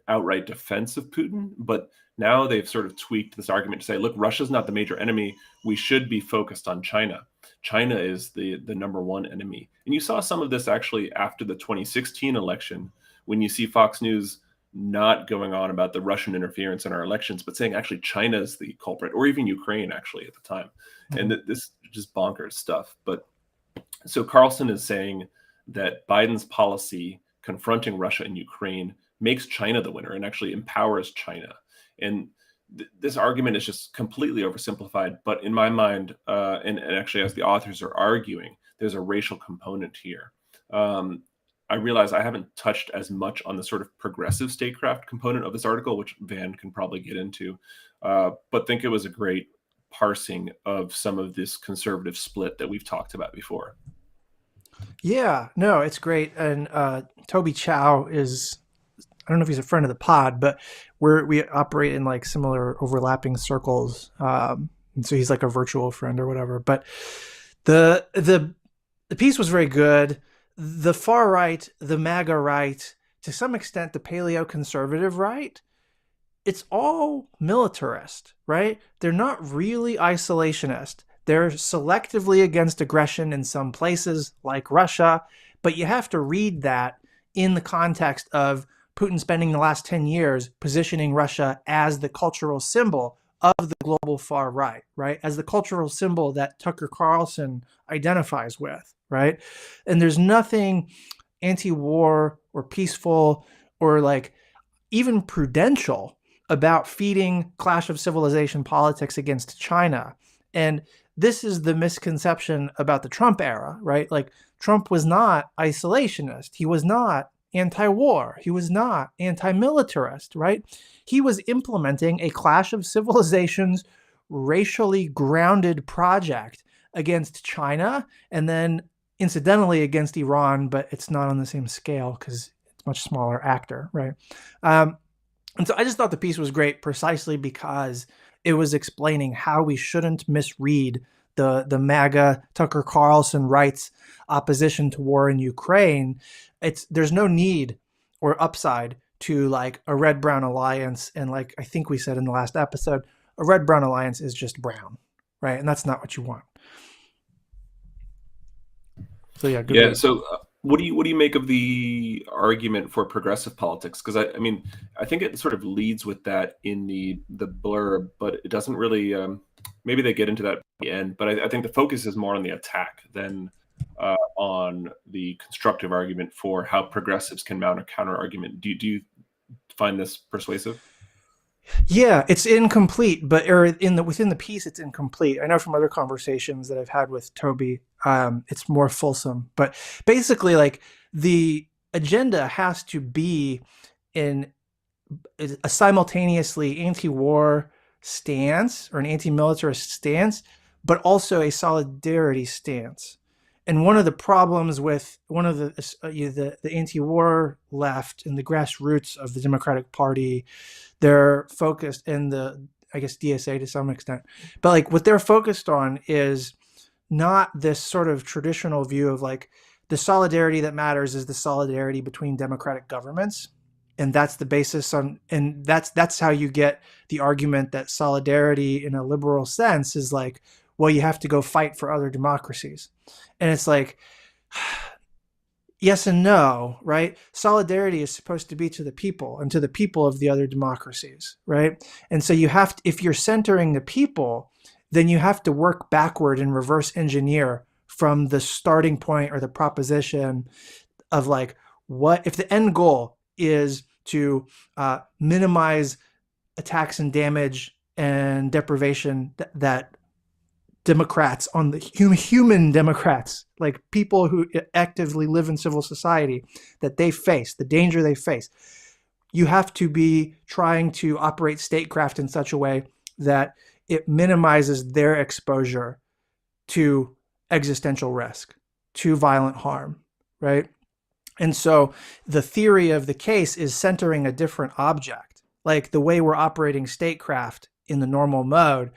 outright defense of Putin, but now they've sort of tweaked this argument to say, look, Russia's not the major enemy. We should be focused on China. China is the number one enemy. And you saw some of this actually after the 2016 election, when you see Fox News not going on about the Russian interference in our elections, but saying actually China is the culprit, or even Ukraine actually at the time. And this is just bonkers stuff. But so Carlson is saying that Biden's policy confronting Russia and Ukraine makes China the winner and actually empowers China. And this argument is just completely oversimplified. But in my mind, and actually as the authors are arguing, there's a racial component here. I realize I haven't touched as much on the sort of progressive statecraft component of this article, which Van can probably get into, but think it was a great parsing of some of this conservative split that we've talked about before. Yeah, no, it's great. And Toby Chow is, I don't know if he's a friend of the pod, but we operate in like similar overlapping circles. And so he's like a virtual friend or whatever. But the piece was very good. The far right, the MAGA right, to some extent, the paleo conservative right, it's all militarist, right? They're not really isolationist. They're selectively against aggression in some places like Russia, but you have to read that in the context of Putin spending the last 10 years positioning Russia as the cultural symbol of the global far right, right? As the cultural symbol that Tucker Carlson identifies with, right? And there's nothing anti-war or peaceful or like even prudential about feeding clash of civilization politics against China. And this is the misconception about the Trump era, right? Like Trump was not isolationist. He was not anti-war. He was not anti-militarist, right? He was implementing a clash of civilizations, racially grounded project against China, and then incidentally against Iran, but it's not on the same scale because it's a much smaller actor, right? And so I just thought the piece was great precisely because it was explaining how we shouldn't misread the MAGA Tucker Carlson right's opposition to war in Ukraine. There's no need or upside to like a red-brown alliance. And like I think we said in the last episode, a red-brown alliance is just brown, right? And that's not what you want. So yeah, good. Yeah. So what do you make of the argument for progressive politics? Because I mean, I think it sort of leads with that in the blurb, but it doesn't really. Maybe they get into that at the end, but I think the focus is more on the attack than on the constructive argument for how progressives can mount a counter argument. Do you find this persuasive? Yeah, it's incomplete, but within the piece, it's incomplete. I know from other conversations that I've had with Toby, it's more fulsome. But basically, like the agenda has to be in a simultaneously anti-war stance or an anti-militarist stance, but also a solidarity stance. And one of the problems with one of the anti-war left and the grassroots of the Democratic Party, they're focused in I guess DSA to some extent, but like what they're focused on is not this sort of traditional view of like the solidarity that matters is the solidarity between democratic governments. And that's the basis and that's how you get the argument that solidarity in a liberal sense is like, well, you have to go fight for other democracies. And it's like, yes and no, right? Solidarity is supposed to be to the people and to the people of the other democracies, right? And so you have to, if you're centering the people, then you have to work backward and reverse engineer from the starting point or the proposition of like, what if the end goal is to minimize attacks and damage and deprivation that Democrats on the human Democrats, like people who actively live in civil society, that they face, the danger they face. You have to be trying to operate statecraft in such a way that it minimizes their exposure to existential risk, to violent harm, right? And so the theory of the case is centering a different object. Like the way we're operating statecraft in the normal mode,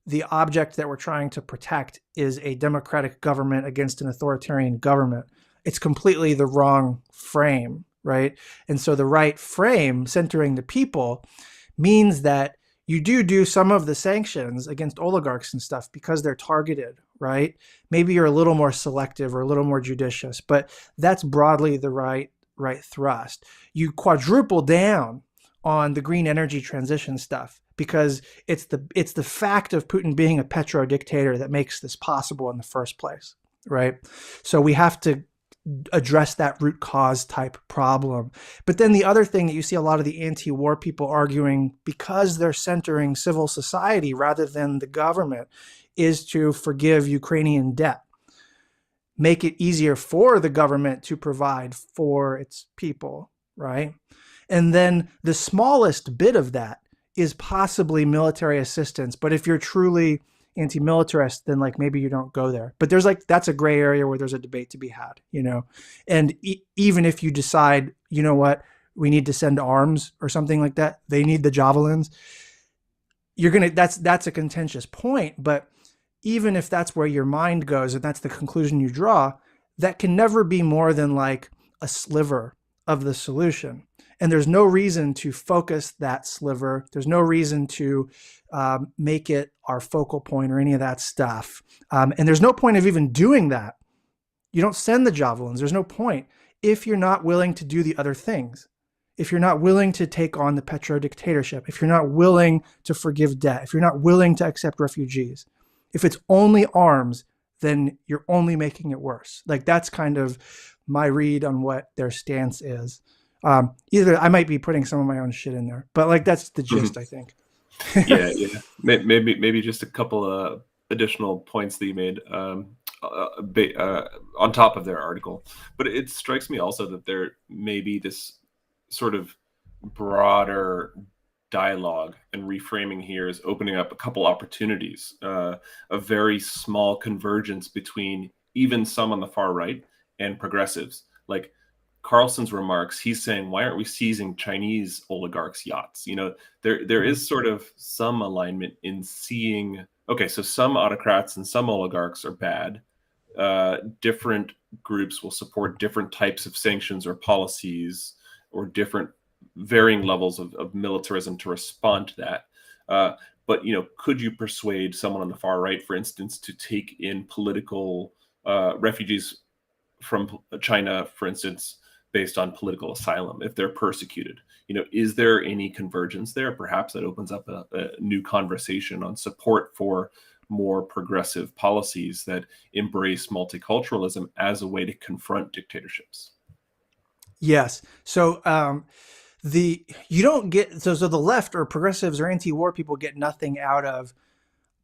the object that we're trying to protect is a democratic government against an authoritarian government. It's completely the wrong frame, right? And so the right frame, centering the people, means that you do some of the sanctions against oligarchs and stuff because they're targeted, right? Maybe you're a little more selective or a little more judicious, but that's broadly the right thrust. You quadruple down on the green energy transition stuff because it's the fact of Putin being a petro dictator that makes this possible in the first place, right? So we have to address that root cause type problem. But then the other thing that you see a lot of the anti-war people arguing, because they're centering civil society rather than the government, is to forgive Ukrainian debt, make it easier for the government to provide for its people, right? And then the smallest bit of that is possibly military assistance. But if you're truly anti-militarist, then like maybe you don't go there. But there's like, that's a gray area where there's a debate to be had, you know? And even if you decide, you know what, we need to send arms or something like that, they need the javelins, you're going to, that's a contentious point. But even if that's where your mind goes and that's the conclusion you draw, that can never be more than like a sliver of the solution. And there's no reason to focus that sliver. There's no reason to make it our focal point or any of that stuff. And there's no point of even doing that. You don't send the javelins. There's no point if you're not willing to do the other things. If you're not willing to take on the petro dictatorship, if you're not willing to forgive debt, if you're not willing to accept refugees, if it's only arms, then you're only making it worse. Like that's kind of my read on what their stance is. Either I might be putting some of my own shit in there, but like that's the gist, I think. Yeah. Maybe just a couple of additional points that you made on top of their article. But it strikes me also that there may be this sort of broader dialogue, and reframing here is opening up a couple opportunities, a very small convergence between even some on the far right and progressives. Like Carlson's remarks, he's saying, why aren't we seizing Chinese oligarchs' yachts? You know, there is sort of some alignment in seeing, okay, so some autocrats and some oligarchs are bad. Different groups will support different types of sanctions or policies or different varying levels of militarism to respond to that. But, you know, could you persuade someone on the far right, for instance, to take in political refugees from China, for instance, based on political asylum if they're persecuted? You know, is there any convergence there? Perhaps that opens up a new conversation on support for more progressive policies that embrace multiculturalism as a way to confront dictatorships. Yes. So you don't get so the left or progressives or anti-war people get nothing out of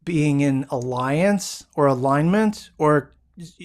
being in alliance or alignment or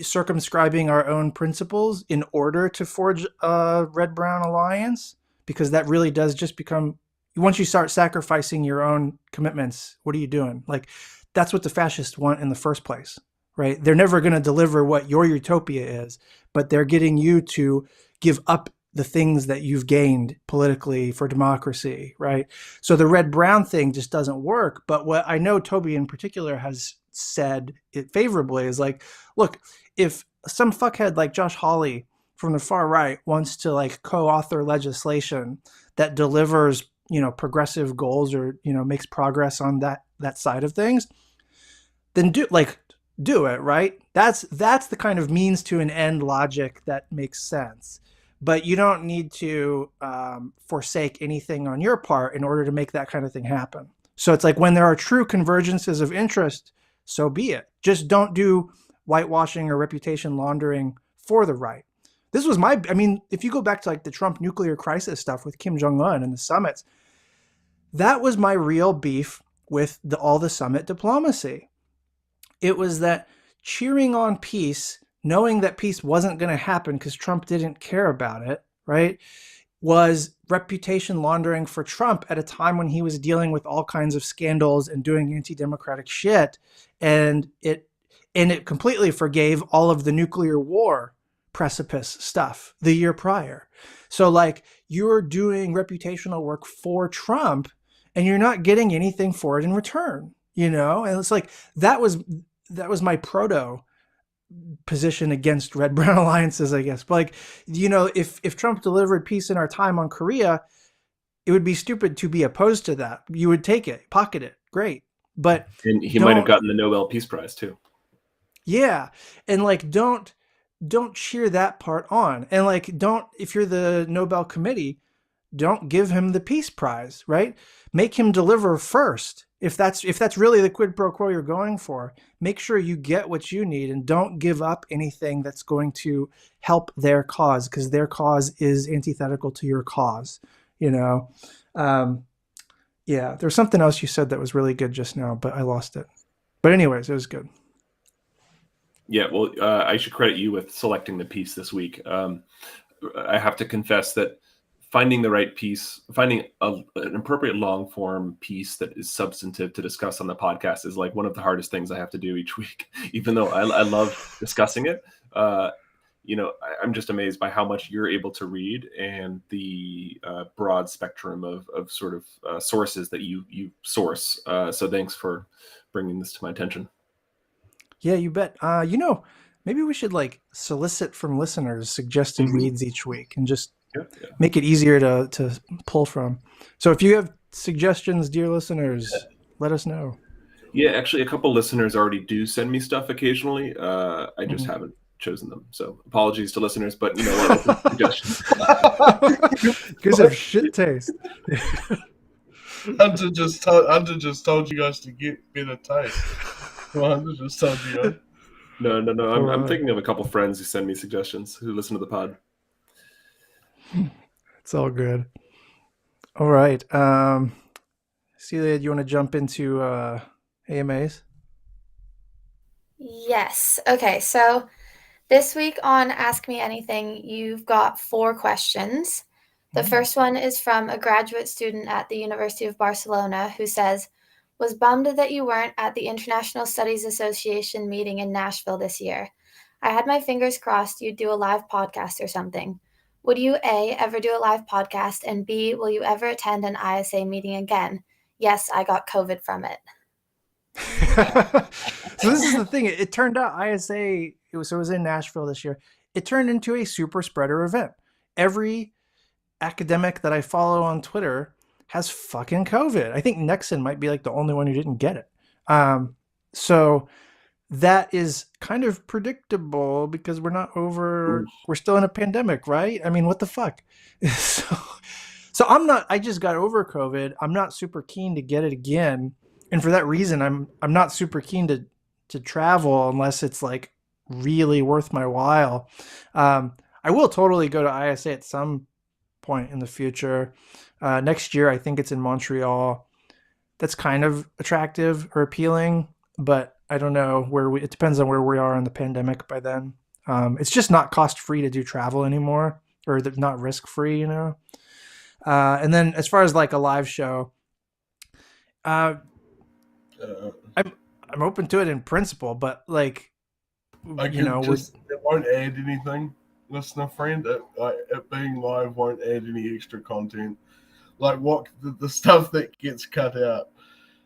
circumscribing our own principles in order to forge a red-brown alliance, because that really does just become, once you start sacrificing your own commitments, what are you doing? Like that's what the fascists want in the first place, right? They're never going to deliver what your utopia is, but they're getting you to give up the things that you've gained politically for democracy, right? So the red-brown thing just doesn't work. But what I know Toby in particular has said it favorably is like, look, if some fuckhead like Josh Hawley from the far right wants to like co-author legislation that delivers, you know, progressive goals or, you know, makes progress on that side of things, then do it, right? That's the kind of means to an end logic that makes sense. But you don't need to forsake anything on your part in order to make that kind of thing happen. So it's like when there are true convergences of interest, so be it. Just don't do whitewashing or reputation laundering for the right. This was if you go back to like the Trump nuclear crisis stuff with Kim Jong-un and the summits, that was my real beef with all the summit diplomacy. It was that cheering on peace, knowing that peace wasn't going to happen because Trump didn't care about it, right, was reputation laundering for Trump at a time when he was dealing with all kinds of scandals and doing anti-democratic shit. And it completely forgave all of the nuclear war precipice stuff the year prior. So like you're doing reputational work for Trump and you're not getting anything for it in return, you know? And it's like, that was my proto position against red-brown alliances, I guess. But like, you know, if Trump delivered peace in our time on Korea, it would be stupid to be opposed to that. You would take it, pocket it, great. But and he might have gotten the Nobel Peace Prize too. Yeah, and like don't cheer that part on, and like don't, if you're the Nobel Committee, don't give him the peace prize, right? Make him deliver first. If that's really the quid pro quo you're going for, make sure you get what you need and don't give up anything that's going to help their cause, because their cause is antithetical to your cause. Yeah, there's something else you said that was really good just now, but I lost it. But anyways, it was good. Yeah, well, I should credit you with selecting the piece this week. I have to confess that finding the right piece, finding an appropriate long form piece that is substantive to discuss on the podcast is like one of the hardest things I have to do each week, even though I love discussing it. I'm just amazed by how much you're able to read and the broad spectrum of sort of sources that you source. So thanks for bringing this to my attention. Yeah, you bet. Maybe we should solicit from listeners suggested reads each week and just make it easier to pull from. So if you have suggestions, dear listeners, let us know. Yeah, actually, a couple listeners already do send me stuff occasionally. I just haven't chosen them. So apologies to listeners, but what? Suggestions. You guys have shit taste. Hunter just told you guys to get better taste. Well, Hunter just told you. No. I'm thinking of a couple friends who send me suggestions who listen to the pod. It's all good. All right. Celia, do you want to jump into AMAs? Yes. Okay, so this week on Ask Me Anything, you've got 4 questions. The first one is from a graduate student at the University of Barcelona who says, was bummed that you weren't at the International Studies Association meeting in Nashville this year. I had my fingers crossed you'd do a live podcast or something. Would you A, ever do a live podcast, and B, will you ever attend an ISA meeting again? Yes, I got COVID from it. So this is the thing. It turned out ISA, it was in Nashville this year. It turned into a super spreader event. Every academic that I follow on Twitter has fucking COVID. I think Nexon might be the only one who didn't get it. So that is kind of predictable because we're still in a pandemic, right? I mean, what the fuck? So I just got over COVID. I'm not super keen to get it again. And for that reason, I'm not super keen to travel unless it's really worth my while. I will totally go to ISA at some point in the future. Next year, I think it's in Montreal. That's kind of attractive or appealing, but I don't know it depends on where we are in the pandemic by then. It's just not cost free to do travel anymore, or not risk free, And then as far as a live show, I'm open to it in principle, but it won't add anything, listener friend. It being live won't add any extra content. What the stuff that gets cut out.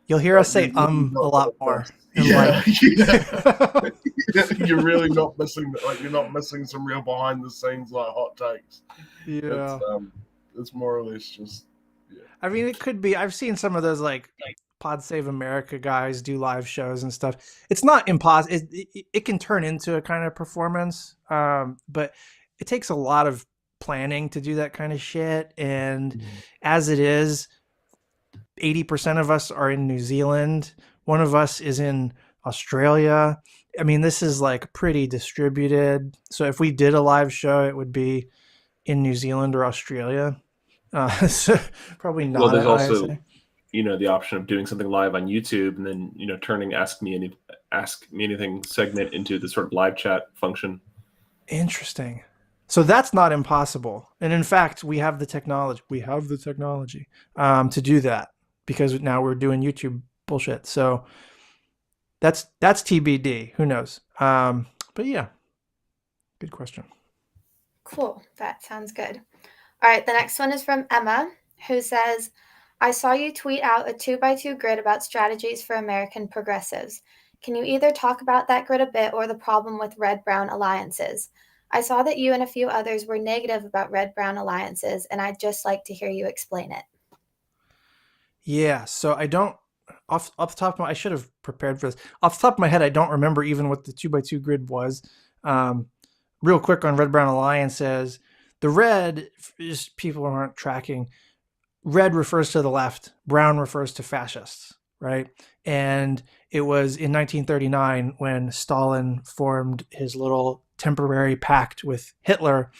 You'll hear us say a lot more. Yeah. You're really not missing you're not missing some real behind the scenes hot takes. Yeah. It's more or less just I mean, it could be. I've seen some of those Pod Save America guys do live shows and stuff. It's not impossible. It can turn into a kind of performance, but it takes a lot of planning to do that kind of shit. And as it is, 80% of us are in New Zealand. One of us is in Australia. I mean, this is pretty distributed. So if we did a live show, it would be in New Zealand or Australia. So probably not. Well, there's also the option of doing something live on YouTube and then turning Ask Me Anything segment into the sort of live chat function. Interesting. So that's not impossible. And in fact, we have the technology. To do that, because now we're doing YouTube bullshit. So that's TBD. Who knows? But yeah, good question. Cool. That sounds good. All right. The next one is from Emma, who says, I saw you tweet out a 2x2 grid about strategies for American progressives. Can you either talk about that grid a bit or the problem with red-brown alliances? I saw that you and a few others were negative about red-brown alliances, and I'd just like to hear you explain it. Yeah, so I don't, off the top of my, I should have prepared for this. Off the top of my head, I don't remember even what the 2x2 grid was. Real quick on red-brown alliances, The red, just people aren't tracking, red refers to the left, brown refers to fascists, right? And it was in 1939 when Stalin formed his little temporary pact with Hitler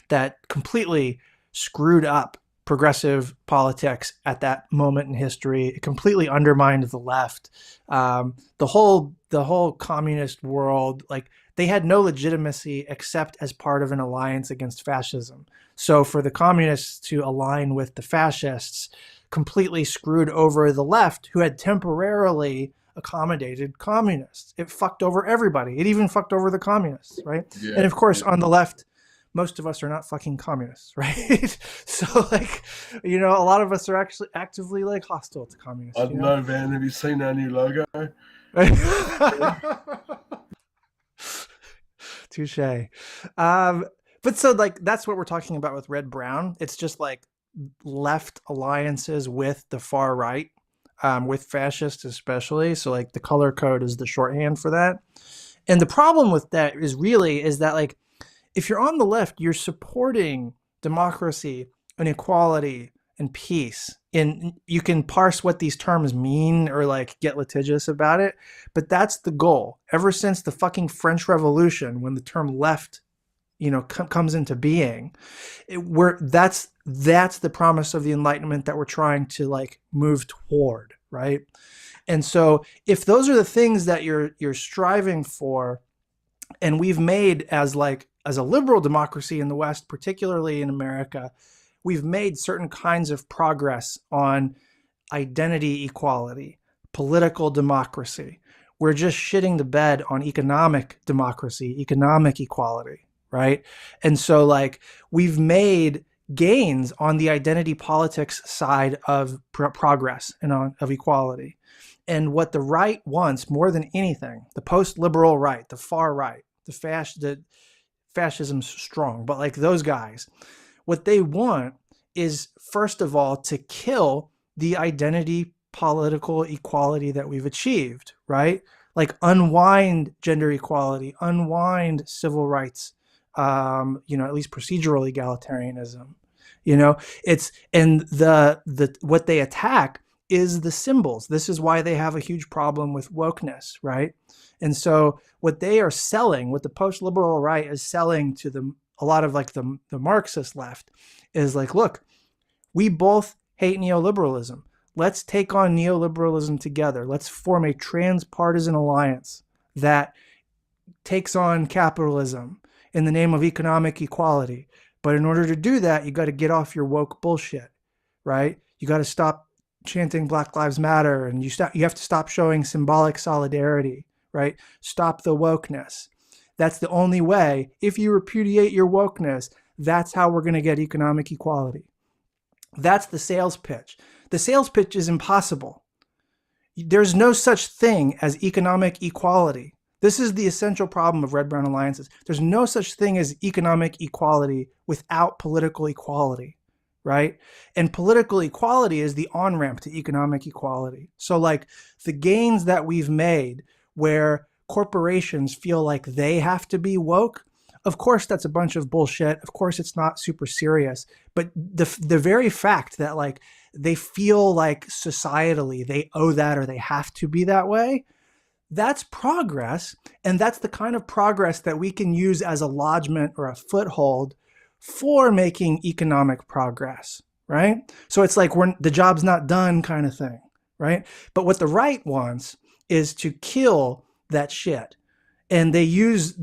that completely screwed up progressive politics at that moment in history. It completely undermined the left. The whole communist world, like, they had no legitimacy except as part of an alliance against fascism. So for the communists to align with the fascists completely screwed over the left, who had temporarily accommodated communists. It fucked over everybody. It even fucked over the communists, right? Yeah. And of course, on the left, most of us are not fucking communists, right? So, like, you know, a lot of us are actually actively, like, hostile to communists. I don't know, Van. Have you seen our new logo? Touche. But so, like, that's what we're talking about with red brown. It's just like left alliances with the far right, with fascists especially. So, like, the color code is the shorthand for that. And the problem with that is that, like, if you're on the left, you're supporting democracy and equality and peace. And you can parse what these terms mean or, like, get litigious about it, but that's the goal. Ever since the fucking French Revolution, when the term left, you know, comes into being, that's the promise of the Enlightenment that we're trying to, like, move toward, right? And so if those are the things that you're striving for, and we've made as a liberal democracy in the West, particularly in America, we've made certain kinds of progress on identity equality, political democracy. We're just shitting the bed on economic democracy, economic equality, right? And so, like, we've made gains on the identity politics side of progress and of equality. And what the right wants more than anything, the post-liberal right, the far right, the fascism's strong, but, like, those guys, what they want is, first of all, to kill the identity political equality that we've achieved, right? Like, unwind gender equality, unwind civil rights, you know, at least procedural egalitarianism. You know, and the what they attack is the symbols. This is why they have a huge problem with wokeness, right? And so what they are selling, what the post-liberal right is selling to a lot of, like, the Marxist left, is like, look, we both hate neoliberalism. Let's take on neoliberalism together. Let's form a transpartisan alliance that takes on capitalism in the name of economic equality. But in order to do that, you got to get off your woke bullshit, right? You got to stop chanting Black Lives Matter, and you have to stop showing symbolic solidarity, right? Stop the wokeness. That's the only way. If you repudiate your wokeness, that's how we're going to get economic equality. That's the sales pitch. The sales pitch is impossible. There's no such thing as economic equality. This is the essential problem of red-brown alliances. There's no such thing as economic equality without political equality, right? And political equality is the on-ramp to economic equality. So, like, the gains that we've made where corporations feel like they have to be woke, of course that's a bunch of bullshit. Of course it's not super serious. But the very fact that, like, they feel like societally they owe that or they have to be that way, that's progress. And that's the kind of progress that we can use as a lodgment or a foothold for making economic progress, right? So it's like the job's not done kind of thing, right? But what the right wants is to kill that shit. And they use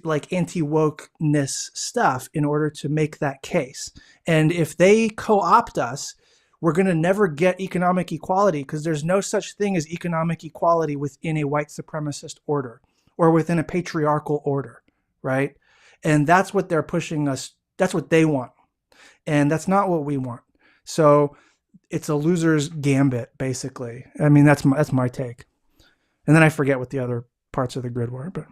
like anti-wokeness stuff in order to make that case. And if they co-opt us, we're going to never get economic equality, because there's no such thing as economic equality within a white supremacist order or within a patriarchal order, right? And that's what they're pushing us. That's what they want. And that's not what we want. So it's a loser's gambit, basically. I mean, that's my take. And then I forget what the other parts of the grid were, but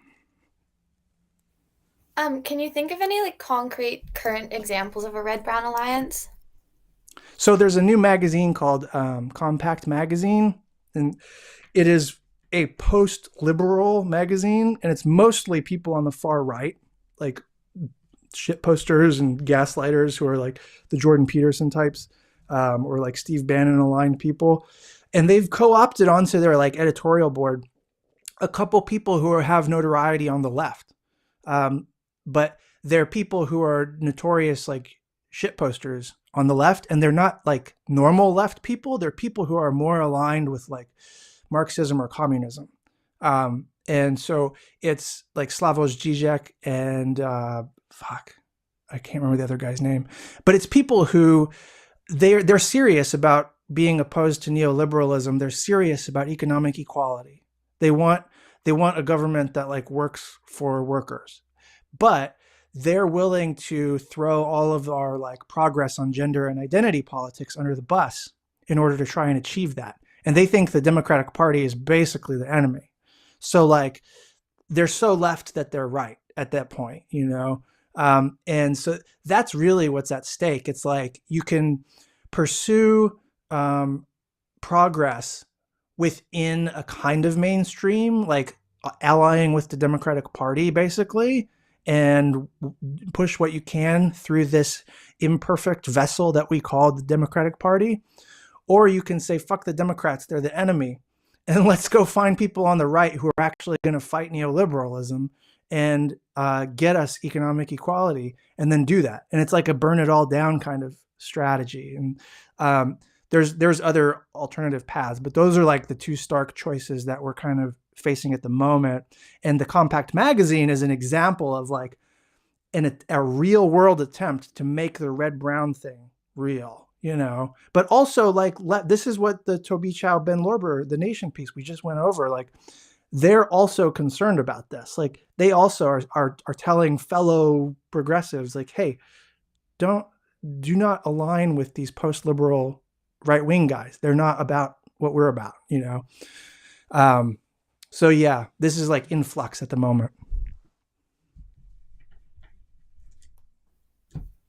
can you think of any, like, concrete current examples of a red-brown alliance? so there's a new magazine called Compact Magazine, and it is a post-liberal magazine, and it's mostly people on the far right, like shit posters and gaslighters who are like the Jordan Peterson types, or like Steve Bannon aligned people. And they've co-opted onto their like editorial board a couple people who have notoriety on the left. But they're people who are notorious like shit posters on the left, and they're not like normal left people. They're people who are more aligned with like Marxism or communism. And so it's like Slavoj Žižek and I can't remember the other guy's name, but it's people who they're serious about being opposed to neoliberalism. They're serious about economic equality. They want a government that like works for workers, but they're willing to throw all of our like progress on gender and identity politics under the bus in order to try and achieve that. And they think the Democratic Party is basically the enemy. So like they're so left that they're right at that point, you know? And so that's really what's at stake. It's like you can pursue progress within a kind of mainstream, like allying with the Democratic Party, basically, and push what you can through this imperfect vessel that we call the Democratic Party. Or you can say, fuck the Democrats, they're the enemy. And let's go find people on the right who are actually going to fight neoliberalism and get us economic equality, and then do that. And it's like a burn it all down kind of strategy. And there's other alternative paths, but those are like the two stark choices that we're kind of facing at the moment. And the Compact magazine is an example of like a real world attempt to make the red-brown thing real, you know, but also like, this is what the Toby Chow Ben Lorber, the Nation piece we just went over, like they're also concerned about this. Like they also are telling fellow progressives like, hey, do not align with these post-liberal right-wing guys. They're not about what we're about, you know? So yeah, this is like in flux at the moment.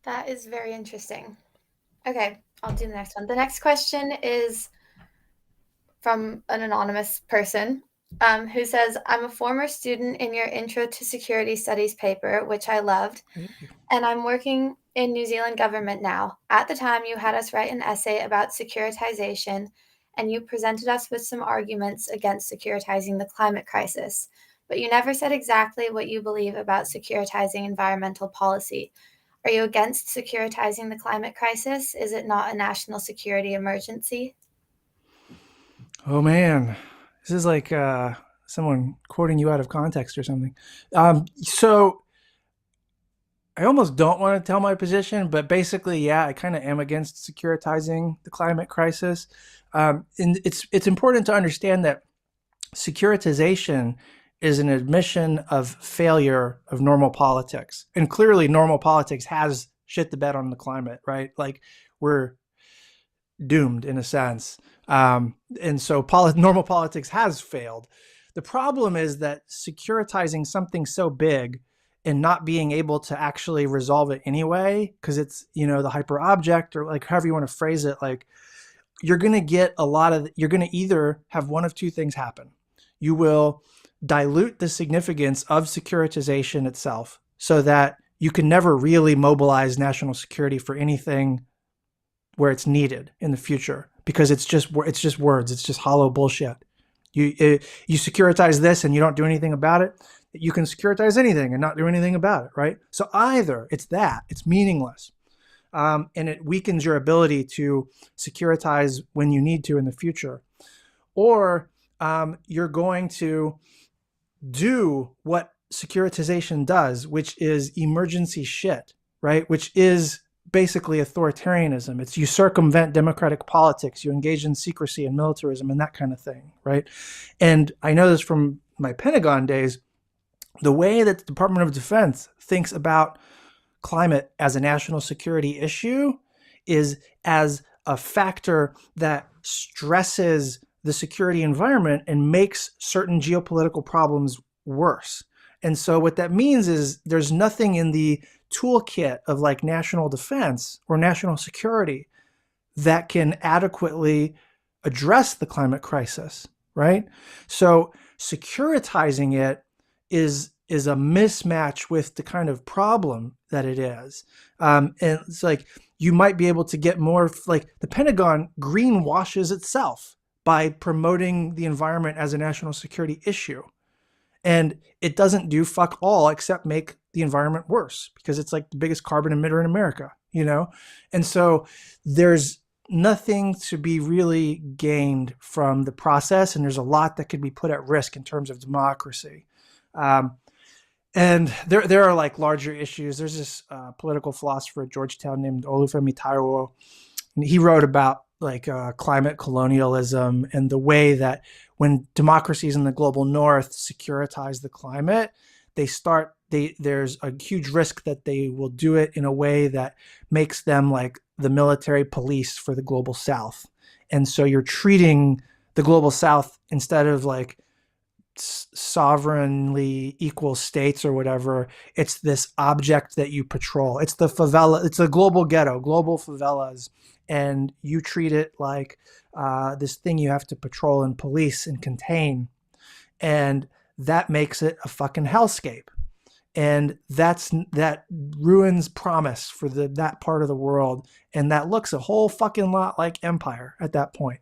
That is very interesting. Okay, I'll do the next one. The next question is from an anonymous person who says, I'm a former student in your Intro to Security Studies paper, which I loved, and I'm working in New Zealand government now. At the time, you had us write an essay about securitization, and you presented us with some arguments against securitizing the climate crisis. But you never said exactly what you believe about securitizing environmental policy. Are you against securitizing the climate crisis? Is it not a national security emergency? Oh man, this is like someone quoting you out of context or something. So I almost don't want to tell my position, but basically, yeah, I kind of am against securitizing the climate crisis. And it's important to understand that securitization is an admission of failure of normal politics. And clearly normal politics has shit the bed on the climate, right? Like we're doomed in a sense. And so normal politics has failed. The problem is that securitizing something so big and not being able to actually resolve it anyway, because it's, you know, the hyper object, or like however you want to phrase it, like you're going to get you're going to either have one of two things happen. You will dilute the significance of securitization itself so that you can never really mobilize national security for anything where it's needed in the future, because it's just words. It's just hollow bullshit. You securitize this and you don't do anything about it. You can securitize anything and not do anything about it, right? So either it's meaningless, and it weakens your ability to securitize when you need to in the future, or you're going to do what securitization does, which is emergency shit, right? Which is basically authoritarianism. It's you circumvent democratic politics, you engage in secrecy and militarism and that kind of thing, right? And I know this from my Pentagon days. The way that the Department of Defense thinks about climate as a national security issue is as a factor that stresses the security environment and makes certain geopolitical problems worse. And so what that means is there's nothing in the toolkit of like national defense or national security that can adequately address the climate crisis, right? So securitizing it is is a mismatch with the kind of problem that it is. And it's like you might be able to get more, like the Pentagon greenwashes itself by promoting the environment as a national security issue. And it doesn't do fuck all except make the environment worse because it's like the biggest carbon emitter in America, you know? And so there's nothing to be really gained from the process. And there's a lot that could be put at risk in terms of democracy. And there are like larger issues. There's this political philosopher at Georgetown named Olufemi Taiwo. And he wrote about like climate colonialism and the way that when democracies in the global north securitize the climate, there's a huge risk that they will do it in a way that makes them like the military police for the global south. And so you're treating the global south instead of like sovereignly equal states or whatever, it's this object that you patrol. It's the favela, it's a global ghetto, global favelas, and you treat it like this thing you have to patrol and police and contain, and that makes it a fucking hellscape. And that ruins promise for that part of the world, and that looks a whole fucking lot like empire at that point.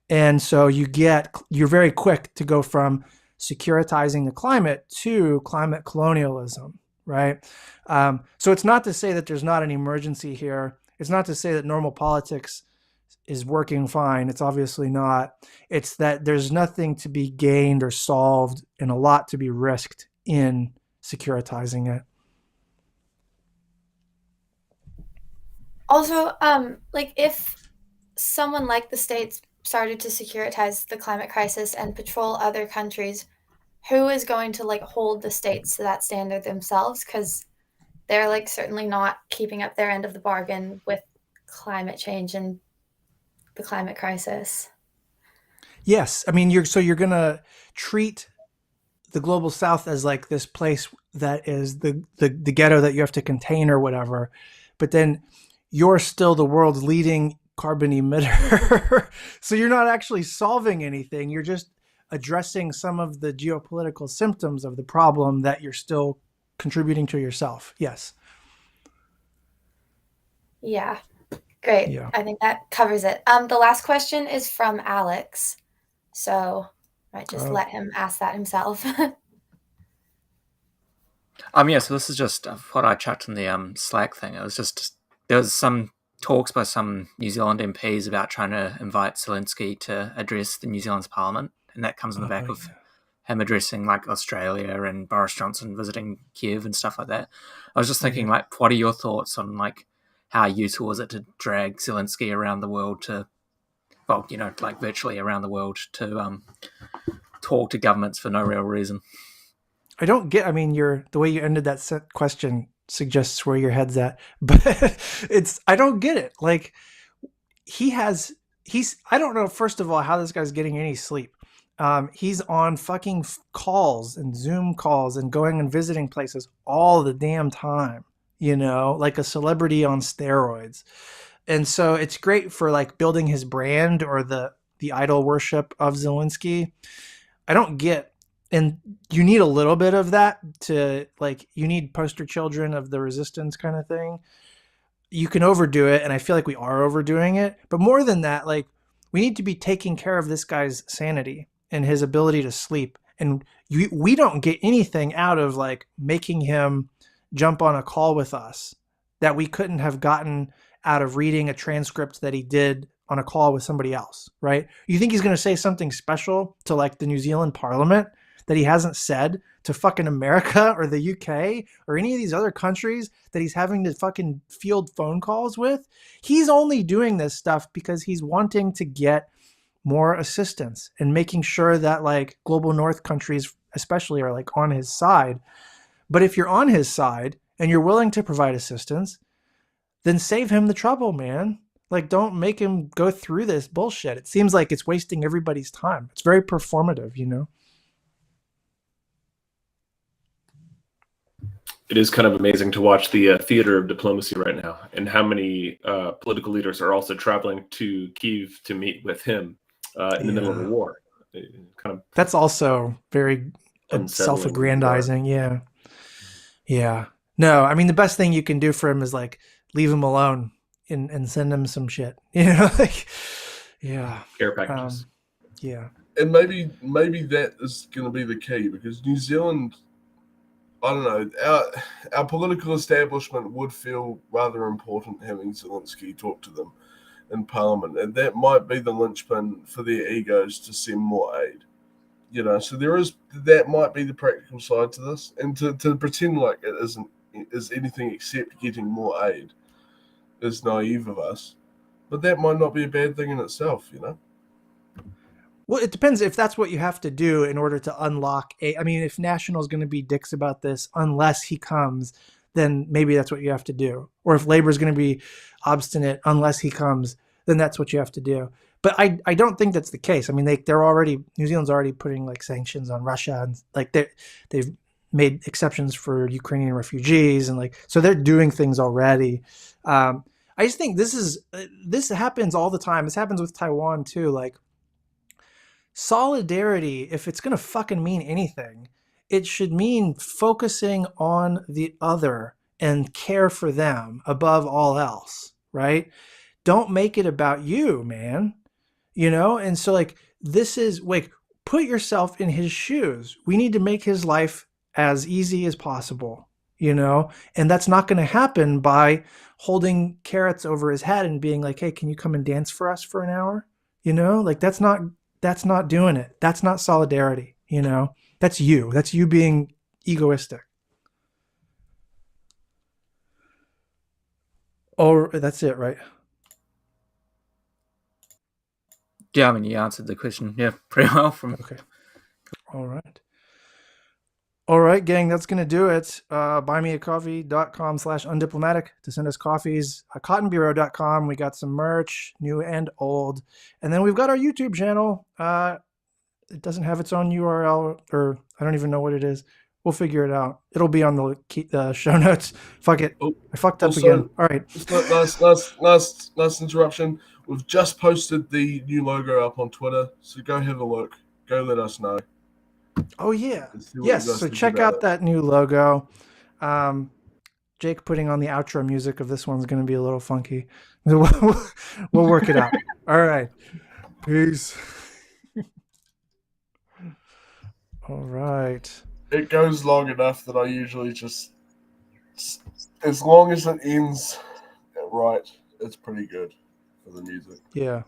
And so you're very quick to go from securitizing the climate to climate colonialism, right? So it's not to say that there's not an emergency here. It's not to say that normal politics is working fine. It's obviously not. It's that there's nothing to be gained or solved and a lot to be risked in securitizing it. Also, like if someone like the States started to securitize the climate crisis and patrol other countries, who is going to like hold the states to that standard themselves? Because they're like certainly not keeping up their end of the bargain with climate change and the climate crisis. Yes, I mean you're gonna treat the global south as like this place that is the ghetto that you have to contain or whatever, but then you're still the world's leading carbon emitter. So you're not actually solving anything. You're just addressing some of the geopolitical symptoms of the problem that you're still contributing to yourself. Yes. Yeah. Great. Yeah. I think that covers it. The last question is from Alex. So I might just let him ask that himself. Yeah, so this is just what I chucked in the Slack thing. It was just, there was some talks by some New Zealand MPs about trying to invite Zelensky to address the New Zealand's parliament, and that comes on the back of him addressing like Australia and Boris Johnson visiting Kiev and stuff like that. I was just thinking, like, what are your thoughts on like how useful is it to drag Zelensky around the world to, well, you know, like virtually around the world to talk to governments for no real reason? I don't get, I mean, the way you ended that question suggests where your head's at, but I don't get it. Like I don't know, first of all, how this guy's getting any sleep. He's on fucking calls and Zoom calls and going and visiting places all the damn time, you know, like a celebrity on steroids. And so it's great for like building his brand or the idol worship of Zelensky. I don't get, and you need a little bit of that to like, you need poster children of the resistance kind of thing. You can overdo it, and I feel like we are overdoing it. But more than that, like we need to be taking care of this guy's sanity and his ability to sleep. And we don't get anything out of like making him jump on a call with us that we couldn't have gotten out of reading a transcript that he did on a call with somebody else, right? You think he's going to say something special to like the New Zealand Parliament that he hasn't said to fucking America or the UK or any of these other countries that he's having to fucking field phone calls with? He's only doing this stuff because he's wanting to get more assistance and making sure that like global north countries especially are like on his side. But if you're on his side and you're willing to provide assistance, then save him the trouble, man. Like, don't make him go through this bullshit. It seems like it's wasting everybody's time. It's very performative, you know? It is kind of amazing to watch the theater of diplomacy right now, and how many political leaders are also traveling to Kyiv to meet with him in the middle of the war. Kind of. That's also very Unsettling, self-aggrandizing. Yeah. Yeah. No, I mean, the best thing you can do for him is like leave him alone and send him some shit. Like, yeah. care packages. Yeah. And maybe that is going to be the key, because New Zealand, I don't know, our political establishment would feel rather important having Zelensky talk to them in Parliament, and that might be the linchpin for their egos to send more aid. So that might be the practical side to this, and to pretend like it is anything except getting more aid is naive of us. But that might not be a bad thing in itself. Well, it depends if that's what you have to do in order to unlock I mean, if National's going to be dicks about this, unless he comes, then maybe that's what you have to do. Or if Labor's going to be obstinate unless he comes, then that's what you have to do. But I don't think that's the case. I mean, New Zealand's already putting like sanctions on Russia, and like they've made exceptions for Ukrainian refugees, and like so they're doing things already. I just think this happens all the time. This happens with Taiwan too. Like, solidarity, if it's going to fucking mean anything, it should mean focusing on the other and care for them above all else, right? Don't make it about you, man. And so like this is like, put yourself in his shoes. We need to make his life as easy as possible, and that's not going to happen by holding carrots over his head and being like, hey, can you come and dance for us for an hour? Like that's not doing it. That's not solidarity. That's you being egoistic. Oh, that's it, right? Yeah, I mean, you answered the question, pretty well. Okay. All right, gang, that's going to do it. Buymeacoffee.com/undiplomatic to send us coffees. Cottonbureau.com. We got some merch, new and old. And then we've got our YouTube channel. It doesn't have its own URL, or I don't even know what it is. We'll figure it out. It'll be on the show notes. Fuck it. I fucked up again. All right. Last interruption. We've just posted the new logo up on Twitter, so go have a look. Go let us know. Oh, yeah. Yes, so check out that new logo. Jake putting on the outro music of this one's going to be a little funky. We'll work it out. All right. Peace. All right. It goes long enough that I usually just, as long as it ends right, it's pretty good for the music. Yeah.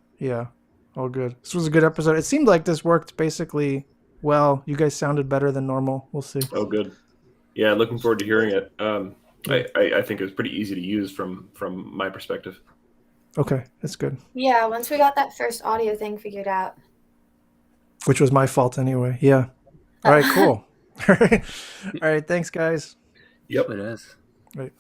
All good. This was a good episode. It seemed like this worked basically well. You guys sounded better than normal. We'll see. Oh, good. Yeah, looking forward to hearing it. I think it was pretty easy to use from my perspective. Okay, that's good. Yeah, once we got that first audio thing figured out. Which was my fault anyway. Yeah. All right, cool. All right, thanks, guys. Yep. It is. Right.